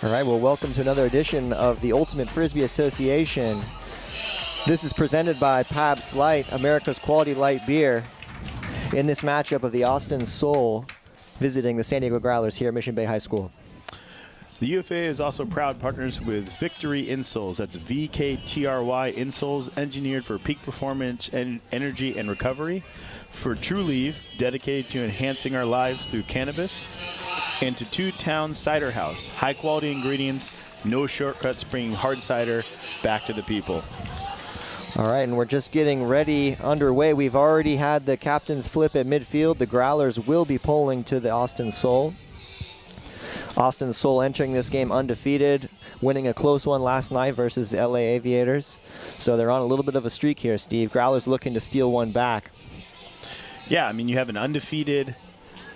All right, well, welcome to another edition of the Ultimate Frisbee Association. This is presented by Pabst Light, America's quality light beer, in this matchup of the Austin Soul visiting the San Diego Growlers here at Mission Bay High School. The UFA is also proud partners with Victory Insoles. That's VKTRY insoles, engineered for peak performance and energy and recovery. For True Leaf, dedicated to enhancing our lives through cannabis. And to Two Towns Cider House, high quality ingredients, no shortcuts, bringing hard cider back to the people. All right, and we're just getting ready underway. We've already had the captain's flip at midfield. The Growlers will be polling to the Austin Soul. Austin Soul entering this game undefeated, winning a close one last night versus the LA Aviators. So they're on a little bit of a streak here, Steve. Growlers looking to steal one back. Yeah, I mean, you have an undefeated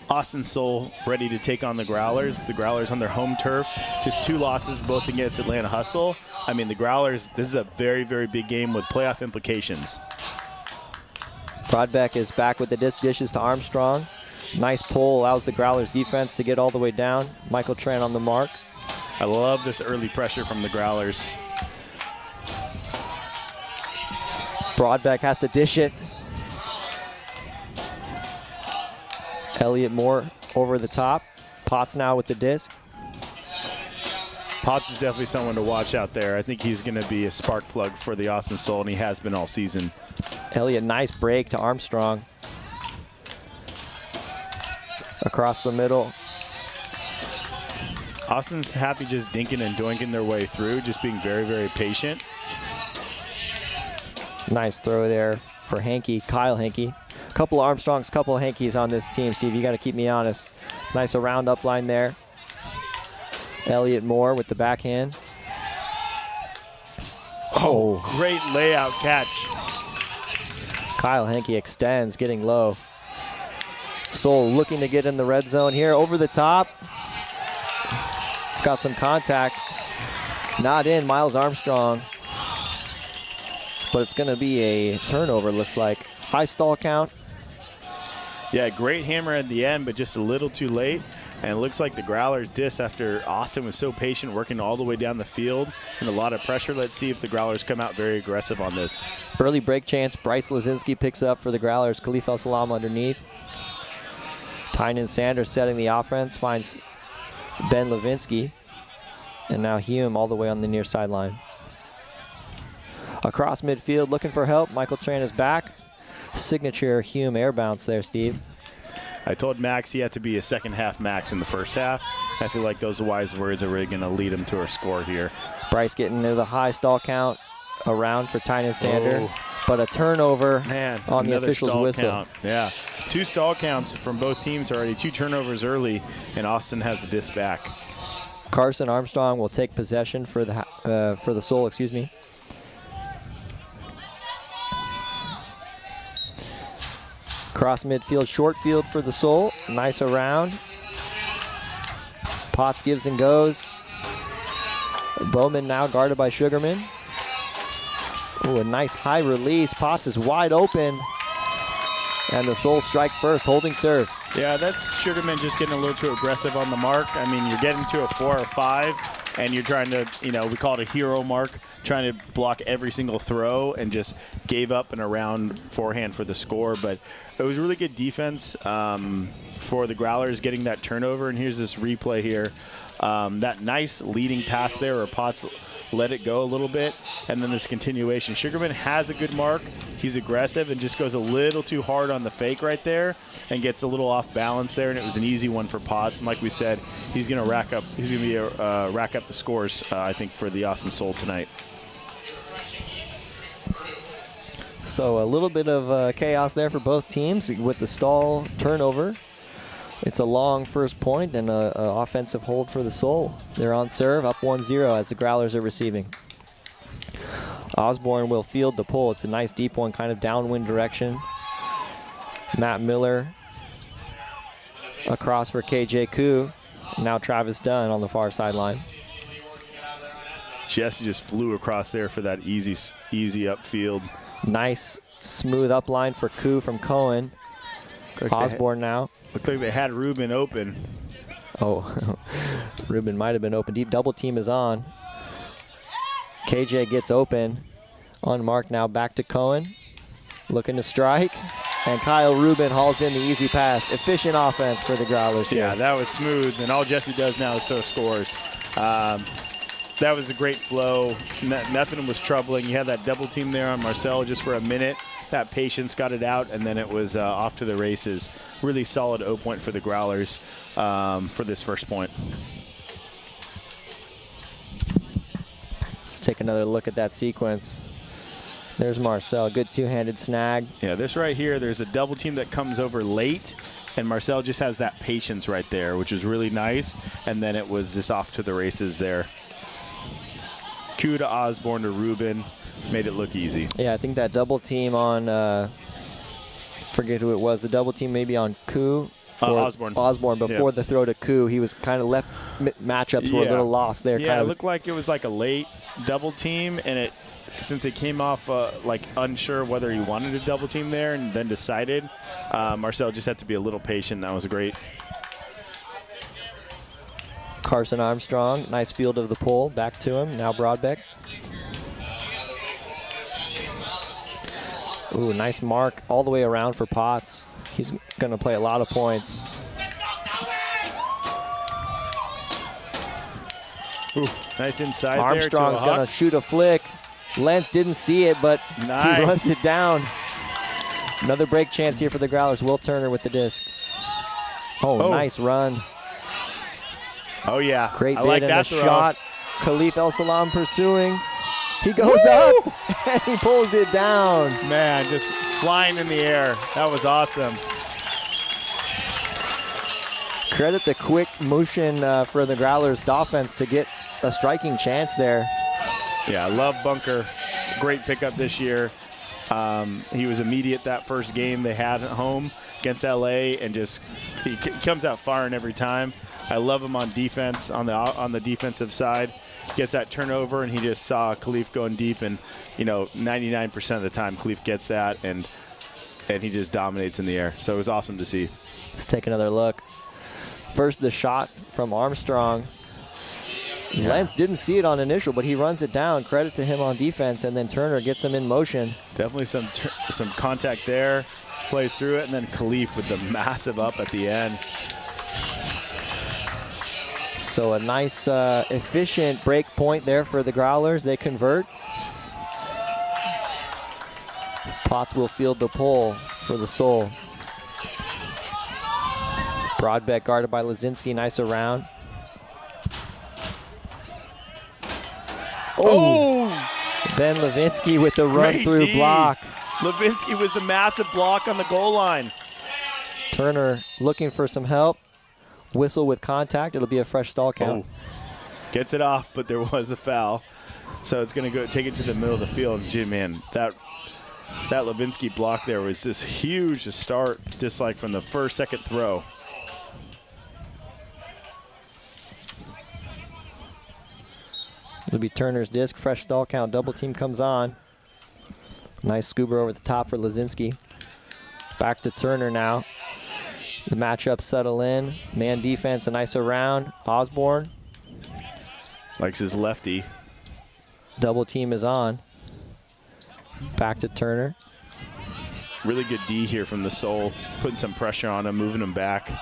Austin Soul ready to take on the Growlers. The Growlers on their home turf, just 2 losses, both against Atlanta Hustle. I mean, the Growlers, this is a very, very big game with playoff implications. Brodbeck is back with the dishes to Armstrong. Nice pull, allows the Growlers defense to get all the way down. Michael Tran on the mark. I love this early pressure from the Growlers. Brodbeck has to dish it. Elliott Moore over the top. Potts now with the disc. Potts is definitely someone to watch out there. I think he's going to be a spark plug for the Austin Soul, and he has been all season. Elliott, nice break to Armstrong. Across the middle. Austin's happy just dinking and doinking their way through, just being very, very patient. Nice throw there for Hankey, Kyle Hankey. Couple Armstrongs, couple Hankeys on this team, Steve. You got to keep me honest. Nice around up line there. Elliott Moore with the backhand. Oh, great layout catch. Kyle Hankey extends, getting low. Soul looking to get in the red zone here. Over the top. Got some contact. Not in, Miles Armstrong. But it's going to be a turnover, looks like. High stall count. Yeah, great hammer at the end, but just a little too late. And it looks like the Growlers diss after Austin was so patient, working all the way down the field and a lot of pressure. Let's see if the Growlers come out very aggressive on this. Early break chance. Bryce Lazinski picks up for the Growlers. Khalif El-Salam underneath. Tynan Sanders setting the offense, finds Ben Levinsky. And now Hume all the way on the near sideline. Across midfield, looking for help. Michael Tran is back. Signature Hume air bounce there, Steve. I told Max he had to be a second half Max in the first half. I feel like those wise words are really going to lead him to a score here. Bryce getting into the high stall count around for Tynan Sanders. But a turnover on the official's whistle. Count. Yeah, 2 stall counts from both teams already. 2 turnovers early, and Austin has the disc back. Carson Armstrong will take possession for the Soul, excuse me. Cross midfield, short field for the Soul. Nice around. Potts gives and goes. Bowman now guarded by Sugarman. Ooh, a nice high release. Potts is wide open. And the Soul strike first, holding serve. Yeah, that's Sugarman just getting a little too aggressive on the mark. I mean, you're getting to a 4 or 5, and you're trying to, we call it a hero mark, trying to block every single throw, and just gave up an around forehand for the score. But it was really good defense for the Growlers getting that turnover. And here's this replay here. That nice leading pass there where Potts let it go a little bit, and then this continuation. Sugarman has a good mark. He's aggressive and just goes a little too hard on the fake right there and gets a little off balance there, and it was an easy one for Potts. And like we said, he's going to rack up the scores, I think, for the Austin Soul tonight. So a little bit of chaos there for both teams with the stall turnover. It's a long first point and an offensive hold for the Soul. They're on serve, up 1-0 as the Growlers are receiving. Osborne will field the pull. It's a nice deep one, kind of downwind direction. Matt Miller across for KJ Koo. Now Travis Dunn on the far sideline. Jesse just flew across there for that easy upfield. Nice smooth up line for Koo from Cohen. Osborne now. Looks like they had Ruben open. Oh, Ruben might have been open deep. Double team is on. KJ gets open. Unmarked now, back to Cohen. Looking to strike. And Kyle Rubin hauls in the easy pass. Efficient offense for the Growlers here. Yeah, that was smooth, and all Jesse does now is throw scores. That was a great flow. Nothing was troubling. You had that double team there on Marcel just for a minute. That patience got it out, and then it was off to the races. Really solid O point for the Growlers for this first point. Let's take another look at that sequence. There's Marcel, good two-handed snag. Yeah, this right here, there's a double team that comes over late, and Marcel just has that patience right there, which is really nice, and then it was just off to the races there. Q to Osborne to Rubin, made it look easy. Yeah, I think that double team on, forget who it was, the double team maybe on Q. Osborne. Osborne, before the throw to Q, he was kind of left, matchups were a little lost there. Yeah, kind it of looked like it was like a late double team, and since it came off like unsure whether he wanted a double team there and then decided, Marcel just had to be a little patient. That was great. Carson Armstrong, nice field of the pole, back to him, now Broadbeck. Ooh, nice mark all the way around for Potts. He's gonna play a lot of points. Ooh, nice inside Armstrong's there to gonna shoot a flick. Lentz didn't see it, but nice. He runs it down. Another break chance here for the Growlers. Will Turner with the disc. Oh, nice run. Oh, yeah. Great bid like and that a throw. shot. Khalif El Salam pursuing. He goes up and he pulls it down. Man, just flying in the air. That was awesome. Credit the quick motion for the Growlers' offense to get a striking chance there. Yeah, I love Bunker. Great pickup this year. He was immediate that first game they had at home against LA, and just he comes out firing every time. I love him on defense, on the defensive side. Gets that turnover, and he just saw Khalif going deep, and 99% of the time Khalif gets that, and he just dominates in the air. So it was awesome to see. Let's take another look. First, the shot from Armstrong. Yeah. Lentz didn't see it on initial, but he runs it down. Credit to him on defense, and then Turner gets him in motion. Definitely some contact there. Plays through it, and then Khalif with the massive up at the end. So a nice, efficient break point there for the Growlers. They convert. Potts will field the pole for the Soul. Broadbeck guarded by Lazinski. Nice around. Oh! Ben Levinsky with the run-through block. Levinsky with the massive block on the goal line. Turner looking for some help. Whistle with contact. It'll be a fresh stall count. Oh. Gets it off, but there was a foul. So it's going to go take it to the middle of the field. Gee, man, that Levinsky block there was just huge to start, just like from the second throw. It'll be Turner's disc. Fresh stall count. Double team comes on. Nice scuba over the top for Lazinski. Back to Turner now. The matchups settle in. Man defense, a nice around. Osborne. Likes his lefty. Double team is on. Back to Turner. Really good D here from the Soul. Putting some pressure on him, moving him back.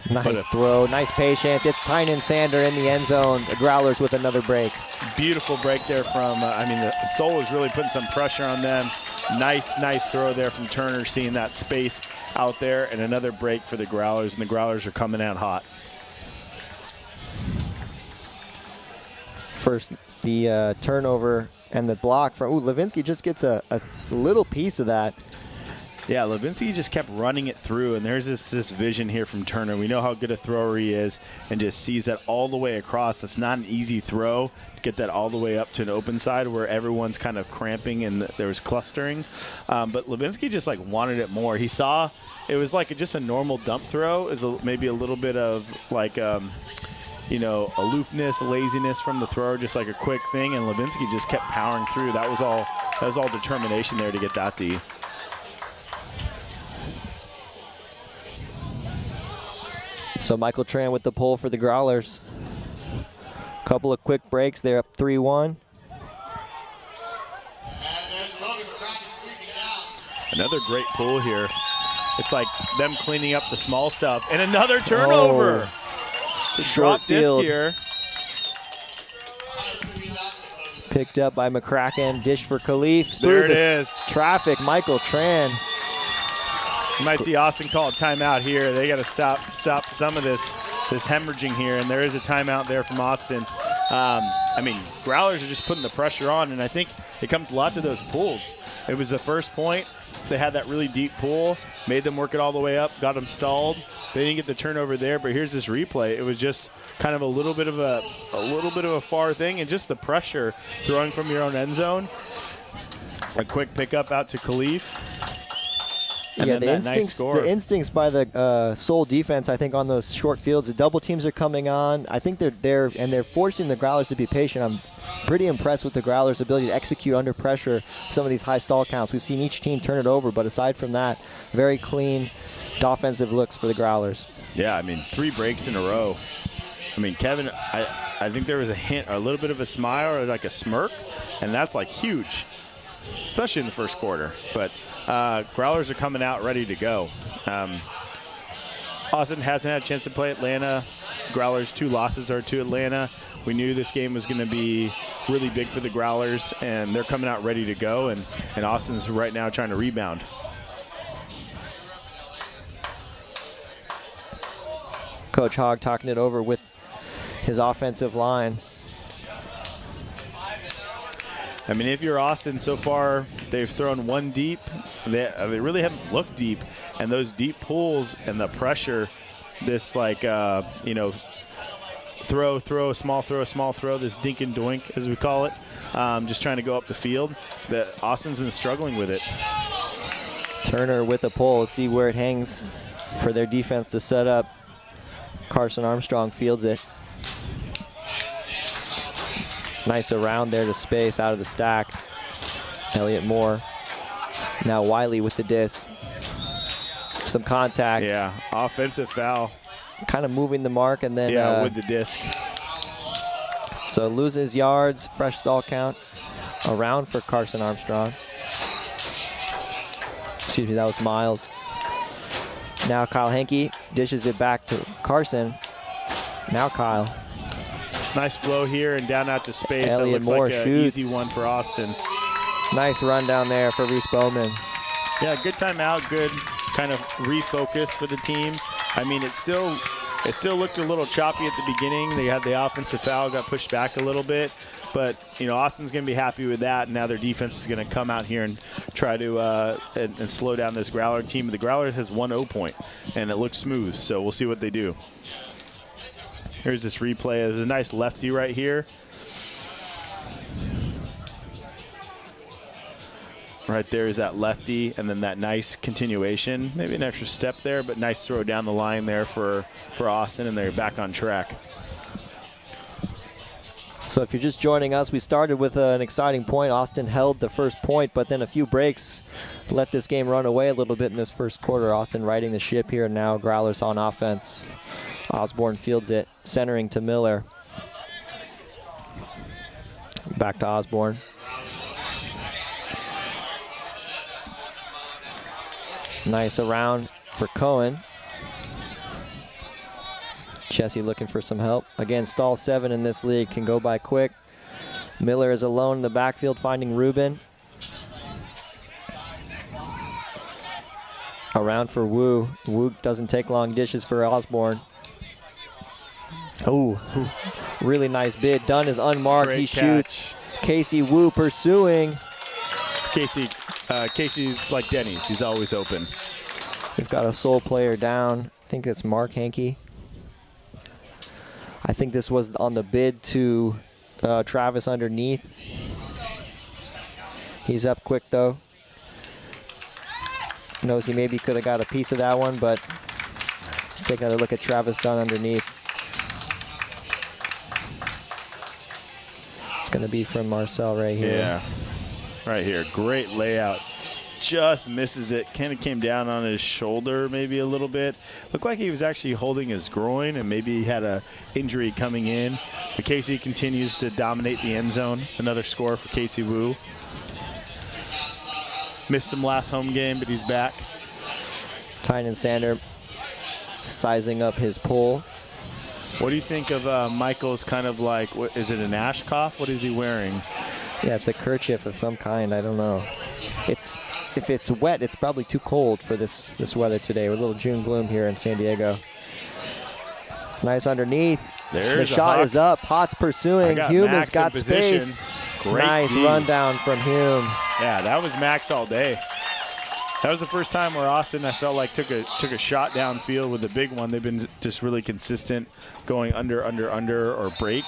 Nice throw, nice patience. It's Tynan Sander in the end zone. The Growlers with another break. Beautiful break there from, the Soul is really putting some pressure on them. Nice throw there from Turner, seeing that space out there, and another break for the Growlers, and the Growlers are coming out hot. First, the turnover and the block from, Levinsky just gets a little piece of that. Yeah, Levinsky just kept running it through, and there's this vision here from Turner. We know how good a thrower he is, and just sees that all the way across. That's not an easy throw to get that all the way up to an open side where everyone's kind of cramping and there was clustering. But Levinsky just wanted it more. He saw it was just a normal dump throw. Is maybe a little bit of aloofness, laziness from the thrower, just like a quick thing, and Levinsky just kept powering through. That was all determination there to get that D. So Michael Tran with the pull for the Growlers. Couple of quick breaks. They're up 3-1. Another great pull here. It's like them cleaning up the small stuff. And another turnover. Drop disc here. Picked up by McCracken. Dish for Khalif. There it is. Traffic. Michael Tran. You might see Austin call a timeout here. They got to stop some of this hemorrhaging here, and there is a timeout there from Austin. I mean, Growlers are just putting the pressure on, and I think it comes lots of those pulls. It was the first point. They had that really deep pull, made them work it all the way up, got them stalled. They didn't get the turnover there, but here's this replay. It was just kind of a little bit of a far thing, and just the pressure throwing from your own end zone. A quick pickup out to Khalif. And yeah, the instincts by the Soul defense, I think, on those short fields. The double teams are coming on. I think they're forcing the Growlers to be patient. I'm pretty impressed with the Growlers' ability to execute under pressure some of these high stall counts. We've seen each team turn it over, but aside from that, very clean offensive looks for the Growlers. Yeah, I mean, 3 breaks in a row. I mean, Kevin, I think there was a hint, or a little bit of a smile, or like a smirk, and that's like huge, especially in the first quarter. But Growlers are coming out ready to go. Austin hasn't had a chance to play Atlanta. Growlers' 2 losses are to Atlanta. We knew this game was going to be really big for the Growlers, and they're coming out ready to go, and Austin's right now trying to rebound. Coach Hogg talking it over with his offensive line. I mean, if you're Austin, so far they've thrown 1 deep. They really haven't looked deep, and those deep pulls and the pressure, this like throw, small throw, this dink and doink as we call it, just trying to go up the field. But Austin's been struggling with it. Turner with the pull. Let's see where it hangs for their defense to set up. Carson Armstrong fields it. Nice around there to space out of the stack. Elliott Moore. Now Wiley with the disc. Some contact. Yeah, offensive foul. Kind of moving the mark, and then with the disc. So loses yards, fresh stall count. Around for Carson Armstrong. Excuse me, that was Miles. Now Kyle Henke dishes it back to Carson. Now Kyle. Nice flow here and down out to space. Elliott that looks Moore like shoots. An easy one for Austin. Nice run down there for Reese Bowman. Yeah, good timeout, good kind of refocus for the team. I mean, it still looked a little choppy at the beginning. They had the offensive foul, got pushed back a little bit. But, Austin's going to be happy with that. And now their defense is going to come out here and try to and slow down this Growler team. The Growler has 1 0 point, and it looks smooth. So we'll see what they do. Here's this replay. There's a nice lefty right here. Right there is that lefty, and then that nice continuation. Maybe an extra step there, but nice throw down the line there for Austin, and they're back on track. So if you're just joining us, we started with an exciting point. Austin held the first point, but then a few breaks let this game run away a little bit in this first quarter. Austin riding the ship here, and now Growlers on offense. Osborne fields it, centering to Miller. Back to Osborne. Nice around for Cohen. Chessie looking for some help. Again, stall 7 in this league can go by quick. Miller is alone in the backfield finding Rubin. Around for Wu. Wu doesn't take long dishes for Osborne. Oh, really nice bid. Dunn is unmarked. Great he catch. Shoots. Casey Wu pursuing. It's Casey's like Denny's. He's always open. We've got a Soul player down. I think it's Mark Henke. I think this was on the bid to Travis underneath. He's up quick, though. Knows he maybe could have got a piece of that one, but let's take another look at Travis Dunn underneath. It's going to be from Marcel right here. Yeah, right here. Great layout. just misses it. Kind of came down on his shoulder maybe a little bit. Looked like he was actually holding his groin and maybe he had a injury coming in. But Casey continues to dominate the end zone. Another score for Casey Wu. Missed him last home game, but he's back. Tynan Sander sizing up his pull. What do you think of Michael's kind of like, what, is it an ash cough? What is he wearing? Yeah, it's a kerchief of some kind. I don't know. If it's wet, it's probably too cold for this weather today. With a little June gloom here in San Diego. Nice underneath. There's the shot is up. Potts pursuing. Hume has got space. Great nice D. rundown from Hume. Yeah, that was Max all day. That was the first time where Austin, I felt like, took a shot downfield with a big one. They've been just really consistent, going under, or break.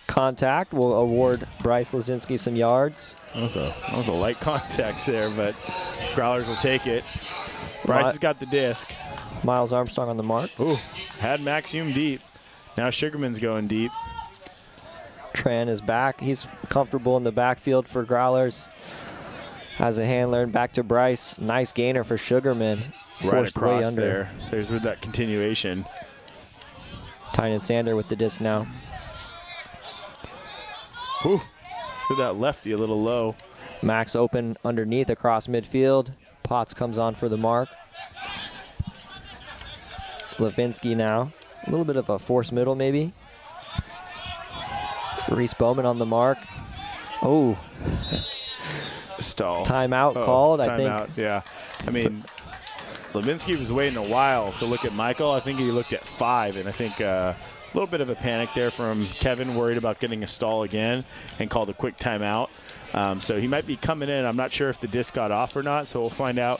Contact will award Bryce Lazinski some yards. That was a light contact there, but Growlers will take it. Bryce has got the disc. Miles Armstrong on the mark. Ooh, had Max Hume deep. Now Sugarman's going deep. Tran is back. He's comfortable in the backfield for Growlers. Has a handler and back to Bryce. Nice gainer for Sugarman. Right Forced way across under. there. There's with that continuation. Tynan Sander with the disc now. Ooh, threw that lefty a little low. Max open underneath across midfield. Potts comes on for the mark. Levinsky now. A little bit of a force middle maybe. Reese Bowman on the mark. Oh. Stall. Timeout called, I think. Timeout, yeah. I mean, Levinsky was waiting a while to look at Michael. I think he looked at 5, and I think a little bit of a panic there from Kevin, worried about getting a stall again, and called a quick timeout. So he might be coming in. I'm not sure if the disc got off or not, so we'll find out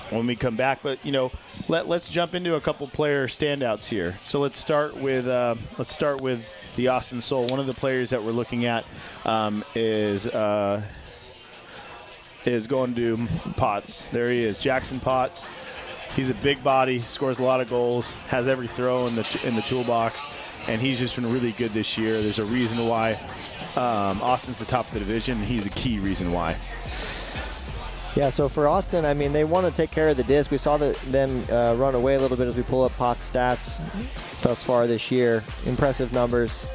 when we come back. But, you know, let's jump into a couple player standouts here. So let's start with the Austin Soul. One of the players that we're looking at is going to Potts. There he is, Jackson Potts. He's a big body, scores a lot of goals, has every throw in the toolbox, and he's just been really good this year. There's a reason why Austin's the top of the division, and he's a key reason why. Yeah, so for Austin, I mean, they want to take care of the disc. We saw them run away a little bit as we pull up Potts' stats thus far this year. Impressive numbers.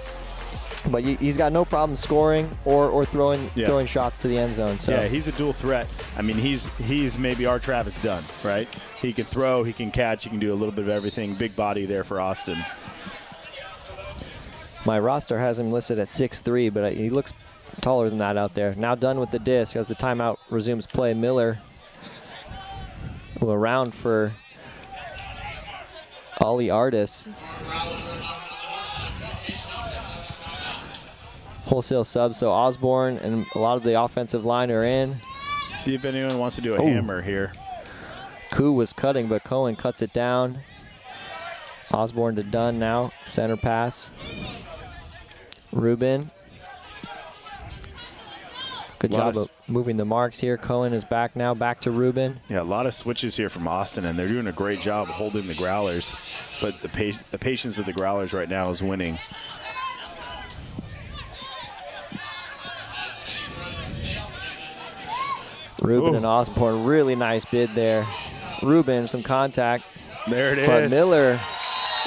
But he's got no problem scoring or throwing shots to the end zone. So. Yeah, he's a dual threat. I mean, he's maybe our Travis Dunn, right? He can throw, he can catch, he can do a little bit of everything. Big body there for Austin. My roster has him listed at 6'3", but he looks taller than that out there. Now done with the disc as the timeout resumes play. Miller will around for Ollie Artis. Wholesale sub, so Osborne and a lot of the offensive line are in. See if anyone wants to do a hammer here. Koo was cutting, but Cohen cuts it down. Osborne to Dunn now, center pass. Rubin. Good job of moving the marks here. Cohen is back now, back to Rubin. Yeah, a lot of switches here from Austin, and they're doing a great job holding the Growlers. But the patience of the Growlers right now is winning. Rubin and Osborne, really nice bid there. Rubin, some contact. There it is. But Miller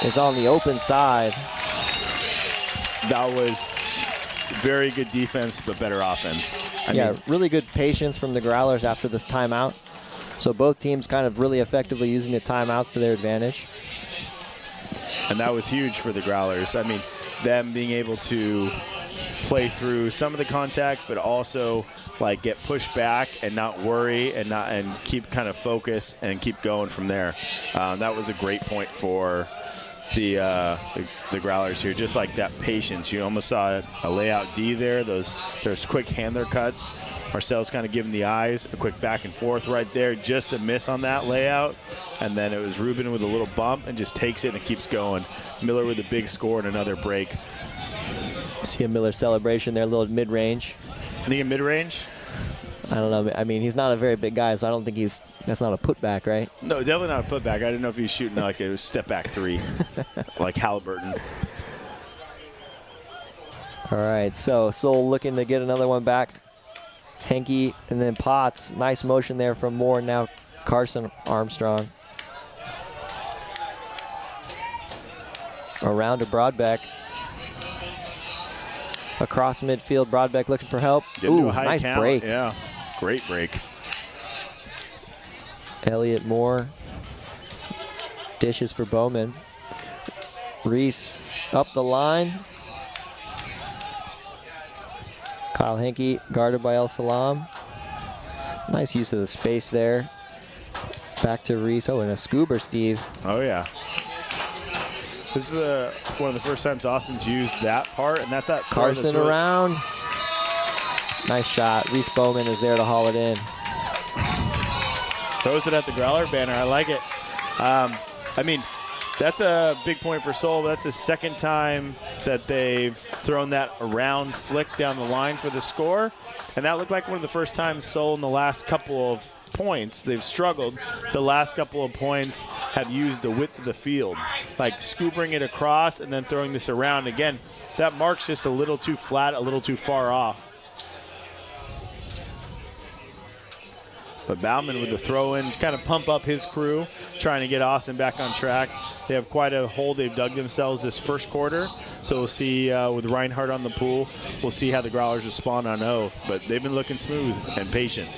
is on the open side. That was very good defense, but better offense. I mean, really good patience from the Growlers after this timeout. So both teams kind of really effectively using the timeouts to their advantage. And that was huge for the Growlers. I mean, them being able to play through some of the contact, but also like get pushed back and not worry and keep kind of focus and keep going from there. That was a great point for the Growlers here. Just like that patience, you almost saw a layout D there. Those quick handler cuts. Marcel's kind of giving the eyes, a quick back and forth right there, just a miss on that layout. And then it was Rubin with a little bump and just takes it and keeps going. Miller with a big score and another break. See a Miller celebration there, a little mid-range. I think in mid-range? I don't know. I mean, he's not a very big guy, so I don't think that's not a putback, right? No, definitely not a putback. I didn't know if he was shooting like a step-back 3, like Halliburton. All right, so Soul looking to get another one back. Henke and then Potts. Nice motion there from Moore. Now Carson Armstrong. Around to Broadbeck. Across midfield, Broadbeck looking for help. Ooh, nice count. break. Yeah, great break. Elliott Moore. Dishes for Bowman. Reese up the line. Kyle Henke guarded by El Salam. Nice use of the space there. Back to Reese. Oh, and a scoober, Steve. Oh, yeah. This is one of the first times Austin's used that part, and that's that throw Carson really around. Nice shot. Reese Bowman is there to haul it in. Throws it at the Growler banner. I like it. I mean, that's a big point for Seoul. That's the second time that they've thrown that around flick down the line for the score. And that looked like one of the first times Seoul in the last couple of points, they've struggled. The last couple of points have used the width of the field, like scoopering it across and then throwing this around. Again, that mark's just a little too flat, a little too far off. But Bauman with the throw in, kind of pump up his crew, trying to get Austin back on track. They have quite a hole they've dug themselves this first quarter. So we'll see with Reinhardt on the pool, we'll see how the Growlers respond on O. But they've been looking smooth and patient.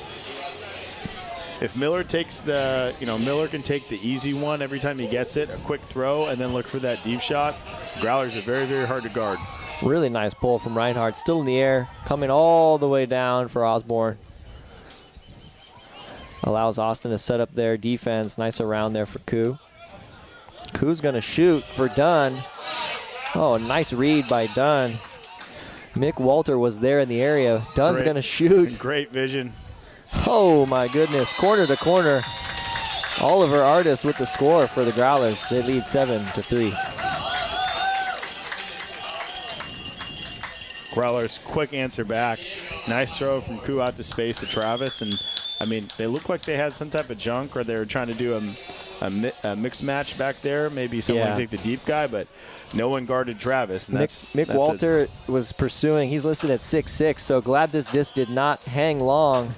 If Miller takes the, Miller can take the easy one every time he gets it, a quick throw, and then look for that deep shot. Growlers are very, very hard to guard. Really nice pull from Reinhardt. Still in the air, coming all the way down for Osborne. Allows Austin to set up their defense. Nice around there for Koo. Koo's going to shoot for Dunn. Oh, nice read by Dunn. Mick Walter was there in the area. Dunn's going to shoot. Great vision. Oh, my goodness. Corner to corner. Oliver Artis with the score for the Growlers. They lead 7-3. Growlers, quick answer back. Nice throw from Koo out to space to Travis. And, I mean, they look like they had some type of junk or they were trying to do a mixed match back there. Maybe someone to take the deep guy, but no one guarded Travis. And Mick Walter was pursuing. He's listed at 6'6", so glad this disc did not hang long.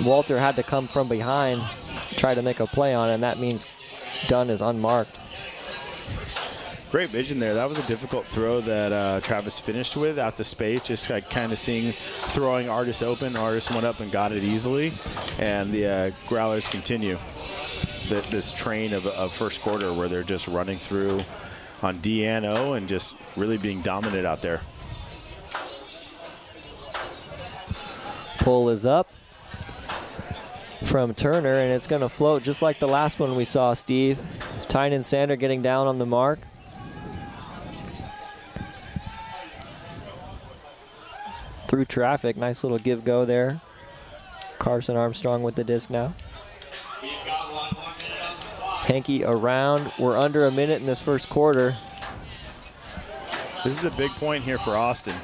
Walter had to come from behind, try to make a play on it, and that means Dunn is unmarked. Great vision there. That was a difficult throw that Travis finished with out to space, just like kind of throwing Artis open. Artis went up and got it easily, and the Growlers continue this train of first quarter where they're just running through on D and O and just really being dominant out there. Pull is up from Turner, and it's going to float just like the last one we saw, Steve. Tynan Sander getting down on the mark. Through traffic, nice little give-go there. Carson Armstrong with the disc now. Henke around. We're under a minute in this first quarter. This is a big point here for Austin.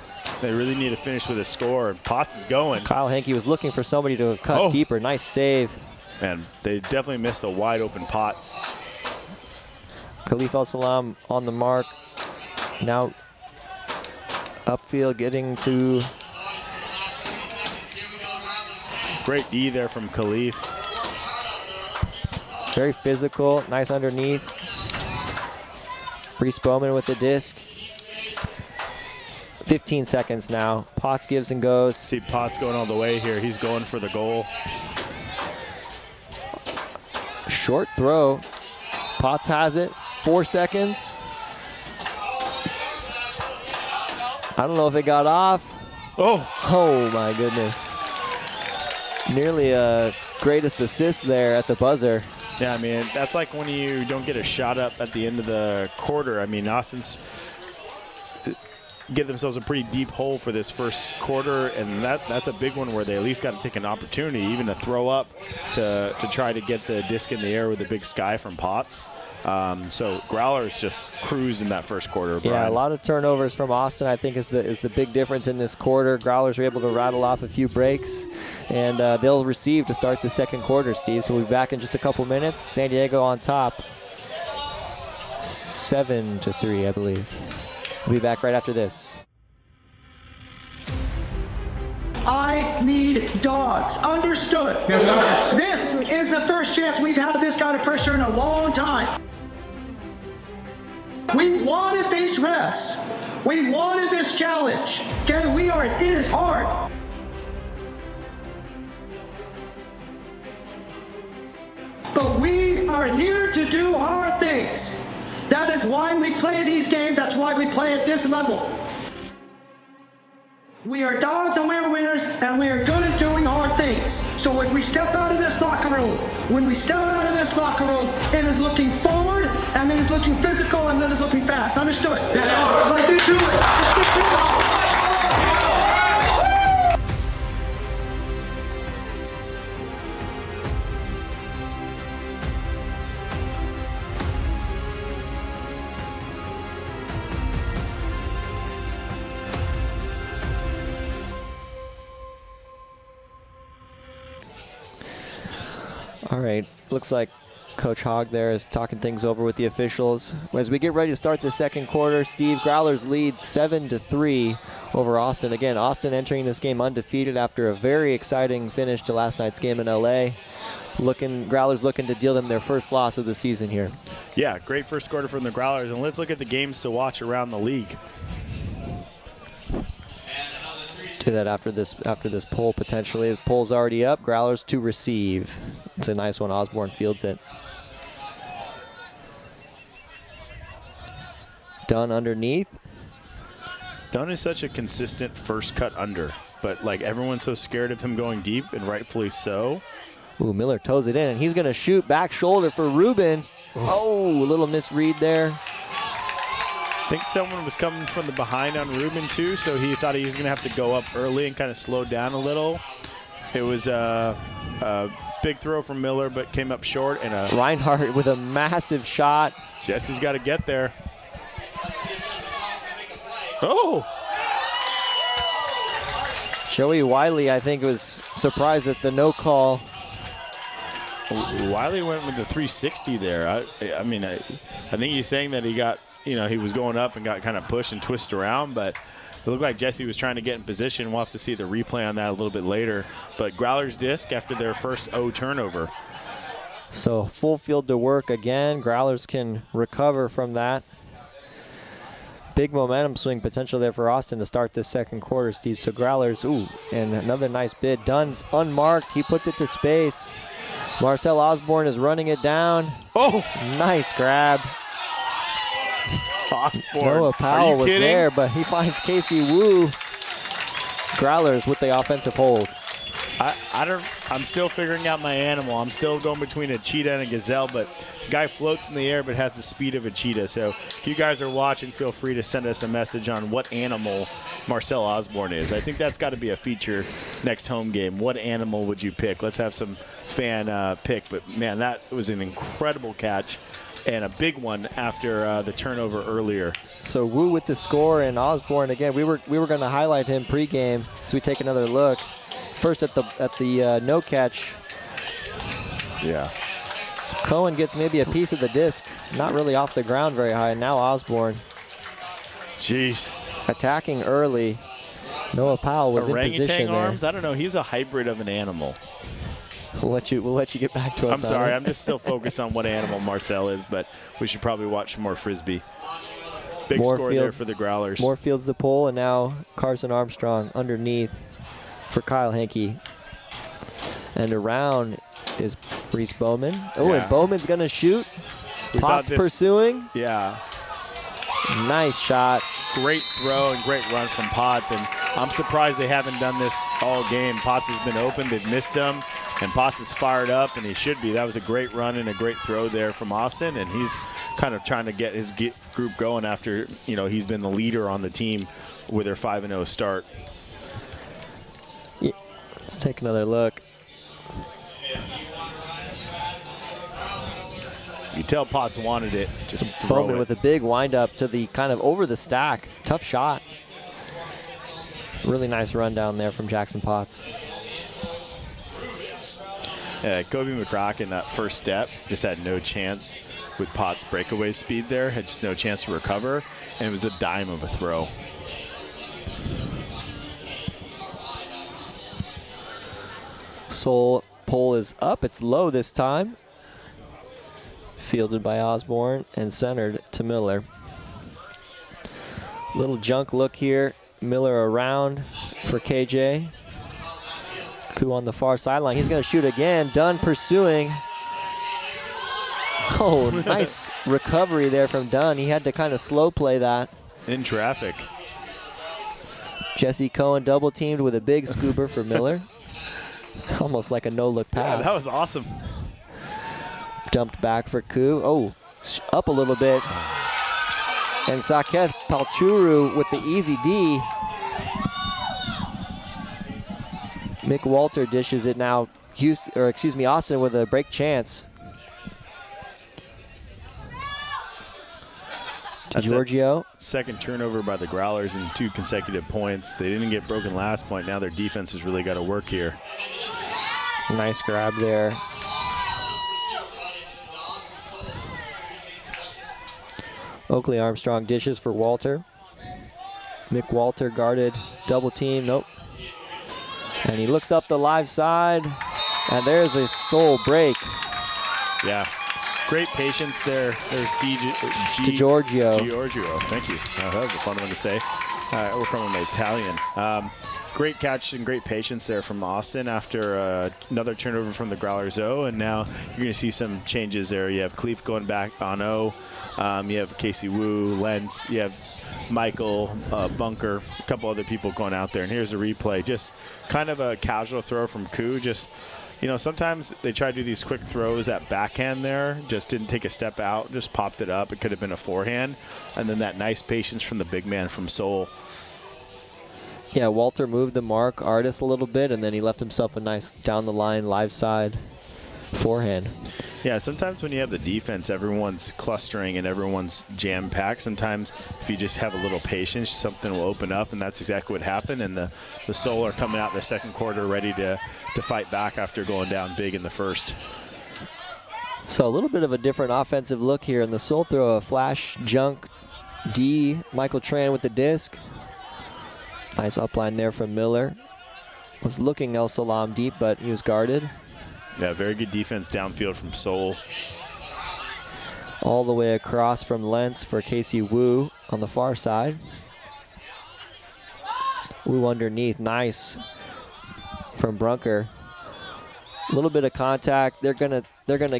They really need to finish with a score, and Potts is going. Kyle Henke was looking for somebody to cut deeper. Nice save. Man, they definitely missed a wide-open Potts. Khalif El-Salam on the mark. Now upfield getting to... Great D there from Khalif. Very physical, nice underneath. Reese Bowman with the disc. 15 seconds now. Potts gives and goes. See Potts going all the way here. He's going for the goal. Short throw. Potts has it. 4 seconds. I don't know if it got off. Oh my goodness. Nearly a greatest assist there at the buzzer. Yeah, I mean, that's like when you don't get a shot up at the end of the quarter. I mean, Austin's give themselves a pretty deep hole for this first quarter, and that's a big one where they at least got to take an opportunity, even to throw up to try to get the disc in the air with the big sky from Potts. So Growlers just cruise in that first quarter, Brian. Yeah, a lot of turnovers from Austin, I think, is the big difference in this quarter. Growlers were able to rattle off a few breaks, and they'll receive to start the second quarter, Steve. So we'll be back in just a couple minutes. San Diego on top, 7-3, I believe. We'll be back right after this. I need dogs. Understood? Yes, sir. This is the first chance we've had of this kind of pressure in a long time. We wanted these rests. We wanted this challenge. Okay, it is hard. But we are here to do hard things. That is why we play these games. That's why we play at this level. We are dogs and we are winners, and we are good at doing hard things. So when we step out of this locker room, it is looking forward, and it is looking physical, and it is looking fast. Understood? Let's do it. Let's get to it. All right, looks like Coach Hogg there is talking things over with the officials. As we get ready to start the second quarter, Steve, Growlers lead 7-3 over Austin. Again, Austin entering this game undefeated after a very exciting finish to last night's game in LA. Growlers looking to deal them their first loss of the season here. Yeah, great first quarter from the Growlers, and let's look at the games to watch around the league. Do that after this poll potentially. The poll's already up. Growlers to receive. It's a nice one. Osborne fields it. Dunn underneath. Dunn is such a consistent first cut under, but like everyone's so scared of him going deep, and rightfully so. Ooh, Miller toes it in, and he's going to shoot back shoulder for Rubin. Oh, a little misread there. I think someone was coming from the behind on Rubin too, so he thought he was going to have to go up early and kind of slow down a little. It was a big throw from Miller, but came up short. And Reinhardt with a massive shot. Jesse's got to get there. Oh! Joey Wiley, I think, was surprised at the no call. Wiley went with the 360 there. I think he's saying that he got, he was going up and got kind of pushed and twisted around, but it looked like Jesse was trying to get in position. We'll have to see the replay on that a little bit later. But Growlers disc after their first O turnover. So full field to work again. Growlers can recover from that. Big momentum swing potential there for Austin to start this second quarter, Steve. So Growlers, and another nice bid. Dunn's unmarked. He puts it to space. Marcel Osborne is running it down. Oh! Nice grab. Osborne. Noah Powell was kidding? there, but he finds Casey Wu. Growlers with the offensive hold. I'm still figuring out my animal. I'm still going between a cheetah and a gazelle, but the guy floats in the air but has the speed of a cheetah. So if you guys are watching, feel free to send us a message on what animal Marcel Osborne is. I think that's got to be a feature next home game. What animal would you pick? Let's have some fan pick. But, man, that was an incredible catch and a big one after the turnover earlier. So Wu with the score, and Osborne again. We were going to highlight him pregame, so we take another look. First at the no catch. Yeah. So Cohen gets maybe a piece of the disc, not really off the ground very high. Now Osborne. Jeez. Attacking early. Noah Powell was in position Orangutan there. arms? I don't know. He's a hybrid of an animal. We'll let you get back to us. I'm sorry. I'm just still focused on what animal Marcel is, but we should probably watch some more Frisbee. Big more score fields, there for the Growlers. More fields to pull, and now Carson Armstrong underneath for Kyle Henke. And around is Reese Bowman. Oh, Yeah. and Bowman's going to shoot. We Potts thought this- pursuing. Yeah. Nice shot. Great throw and great run from Potts, and I'm surprised they haven't done this all game. Potts has been open. They've missed him, and Potts is fired up, and he should be. That was a great run and a great throw there from Austin, and he's kind of trying to get his group going after, he's been the leader on the team with their 5-0 start. Yeah. Let's take another look. You tell Potts wanted it, just throw Bowman it. with a big windup to the kind of over the stack. Tough shot. Really nice run down there from Jackson Potts. Kobe McCracken, that first step, just had no chance with Potts' breakaway speed there. Had just no chance to recover, and it was a dime of a throw. Soul pole is up. It's low this time. Fielded by Osborne and centered to Miller. Little junk look here. Miller around for KJ. Koo on the far sideline. He's going to shoot again. Dunn pursuing. Oh, nice recovery there from Dunn. He had to kind of slow play that. In traffic. Jesse Cohen double teamed with a big scooper for Miller. Almost like a no-look pass. Yeah, that was awesome. Dumped back for Koo. Oh, up a little bit. And Saketh Palchuru with the easy D. Mick Walter dishes it now. Austin with a break chance. To Giorgio. Second turnover by the Growlers in 2 consecutive points. They didn't get broken last point. Now their defense has really got to work here. Nice grab there. Oakley Armstrong dishes for Walter. Mick Walter guarded, double team, nope. And he looks up the live side, and there's a Soul break. Yeah, great patience there. There's Giorgio. Giorgio, thank you. That was a fun one to say. We're from an Italian. Great catch and great patience there from Austin after another turnover from the Growlers O, and now you're going to see some changes there. You have Cleef going back on O. You have Casey Wu, Lentz. You have Michael, Bunker, a couple other people going out there. And here's a replay. Just kind of a casual throw from Koo. Just, you know, sometimes they try to do these quick throws at backhand there. Just didn't take a step out. Just popped it up. It could have been a forehand. And then that nice patience from the big man from Soul. Yeah, Walter moved the mark, Artis a little bit, and then he left himself a nice down-the-line, live side forehand. Yeah, sometimes when you have the defense, everyone's clustering and everyone's jam-packed. Sometimes if you just have a little patience, something will open up, and that's exactly what happened. And the Soul are coming out in the second quarter ready to fight back after going down big in the first. So a little bit of a different offensive look here, and the Soul throw a flash junk D. Michael Tran with the disc. Nice upline there from Miller. Was looking El Salam deep, but he was guarded. Yeah, very good defense downfield from Soul. All the way across from Lentz for Casey Wu on the far side. Wu underneath, nice from Brunker. A little bit of contact. They're gonna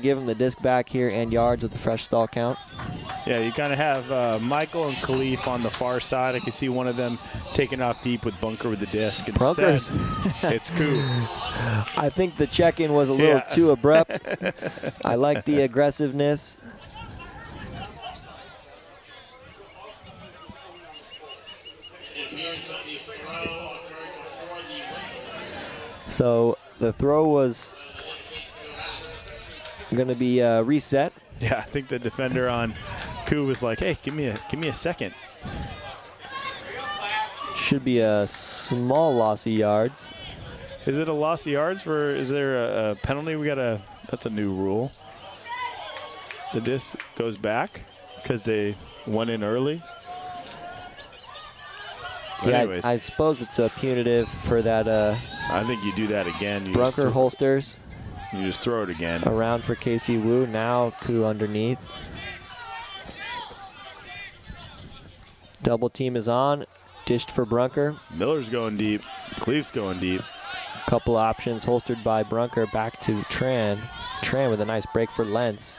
give him the disc back here and yards with the fresh stall count. Yeah, you kind of have Michael and Khalif on the far side. I can see one of them taking off deep with Bunker with the disc. Instead, it's Koo. I think the check-in was a little too abrupt. I like the aggressiveness. So the throw was going to be reset. Yeah, I think the defender on Koo was like, "Hey, give me a second." Should be a small loss of yards. Is it a loss of yards? Is there a penalty? That's a new rule. The disc goes back because they went in early. But yeah, anyways, I suppose it's a punitive for that. I think you do that again. Brunker holsters. You just throw it again. Around for Casey Wu. Now Koo underneath. Double team is on. Dished for Brunker. Miller's going deep. Cleef's going deep. Couple options holstered by Brunker. Back to Tran. Tran with a nice break for Lentz.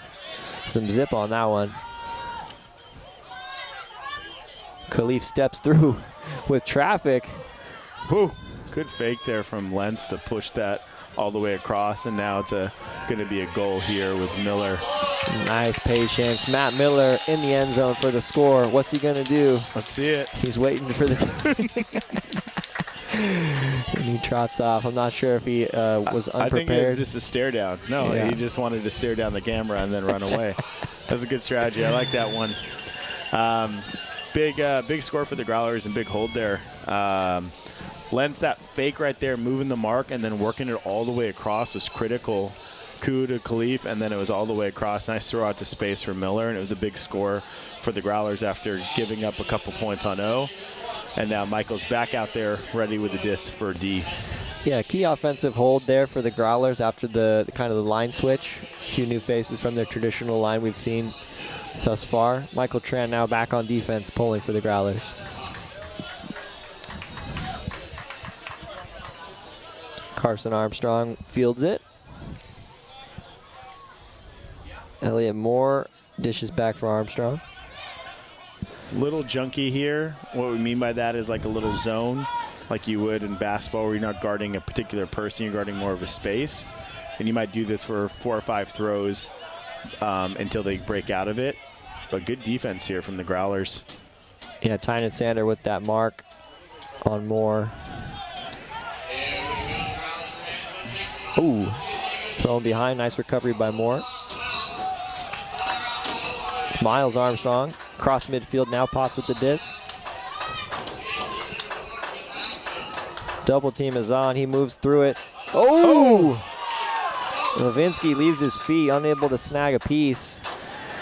Some zip on that one. Khalif steps through with traffic. Whew. Good fake there from Lentz to push that all the way across, and now it's going to be a goal here with Miller. Nice patience. Matt Miller in the end zone for the score. What's he going to do? Let's see it. He's waiting for the... and he trots off. I'm not sure if he was unprepared. I think it was just a stare down. No, yeah. He just wanted to stare down the camera and then run away. That's a good strategy. I like that one. Big score for the Growlers and big hold there. Lentz, that fake right there, moving the mark and then working it all the way across was critical. Koo to Khalif, and then it was all the way across. Nice throw out to space for Miller, and it was a big score for the Growlers after giving up a couple points on O. And now Michael's back out there ready with the disc for D. Yeah, key offensive hold there for the Growlers after the kind of the line switch. A few new faces from their traditional line we've seen thus far. Michael Tran now back on defense, pulling for the Growlers. Carson Armstrong fields it. Elliot Moore dishes back for Armstrong. Little junky here. What we mean by that is like a little zone, like you would in basketball, where you're not guarding a particular person, you're guarding more of a space. And you might do this for 4 or 5 throws until they break out of it. But good defense here from the Growlers. Yeah, Tynan Sander with that mark on Moore. Ooh, thrown behind, nice recovery by Moore. It's Miles Armstrong, cross midfield, now Potts with the disc. Double team is on, he moves through it. Oh! Levinsky leaves his feet, unable to snag a piece.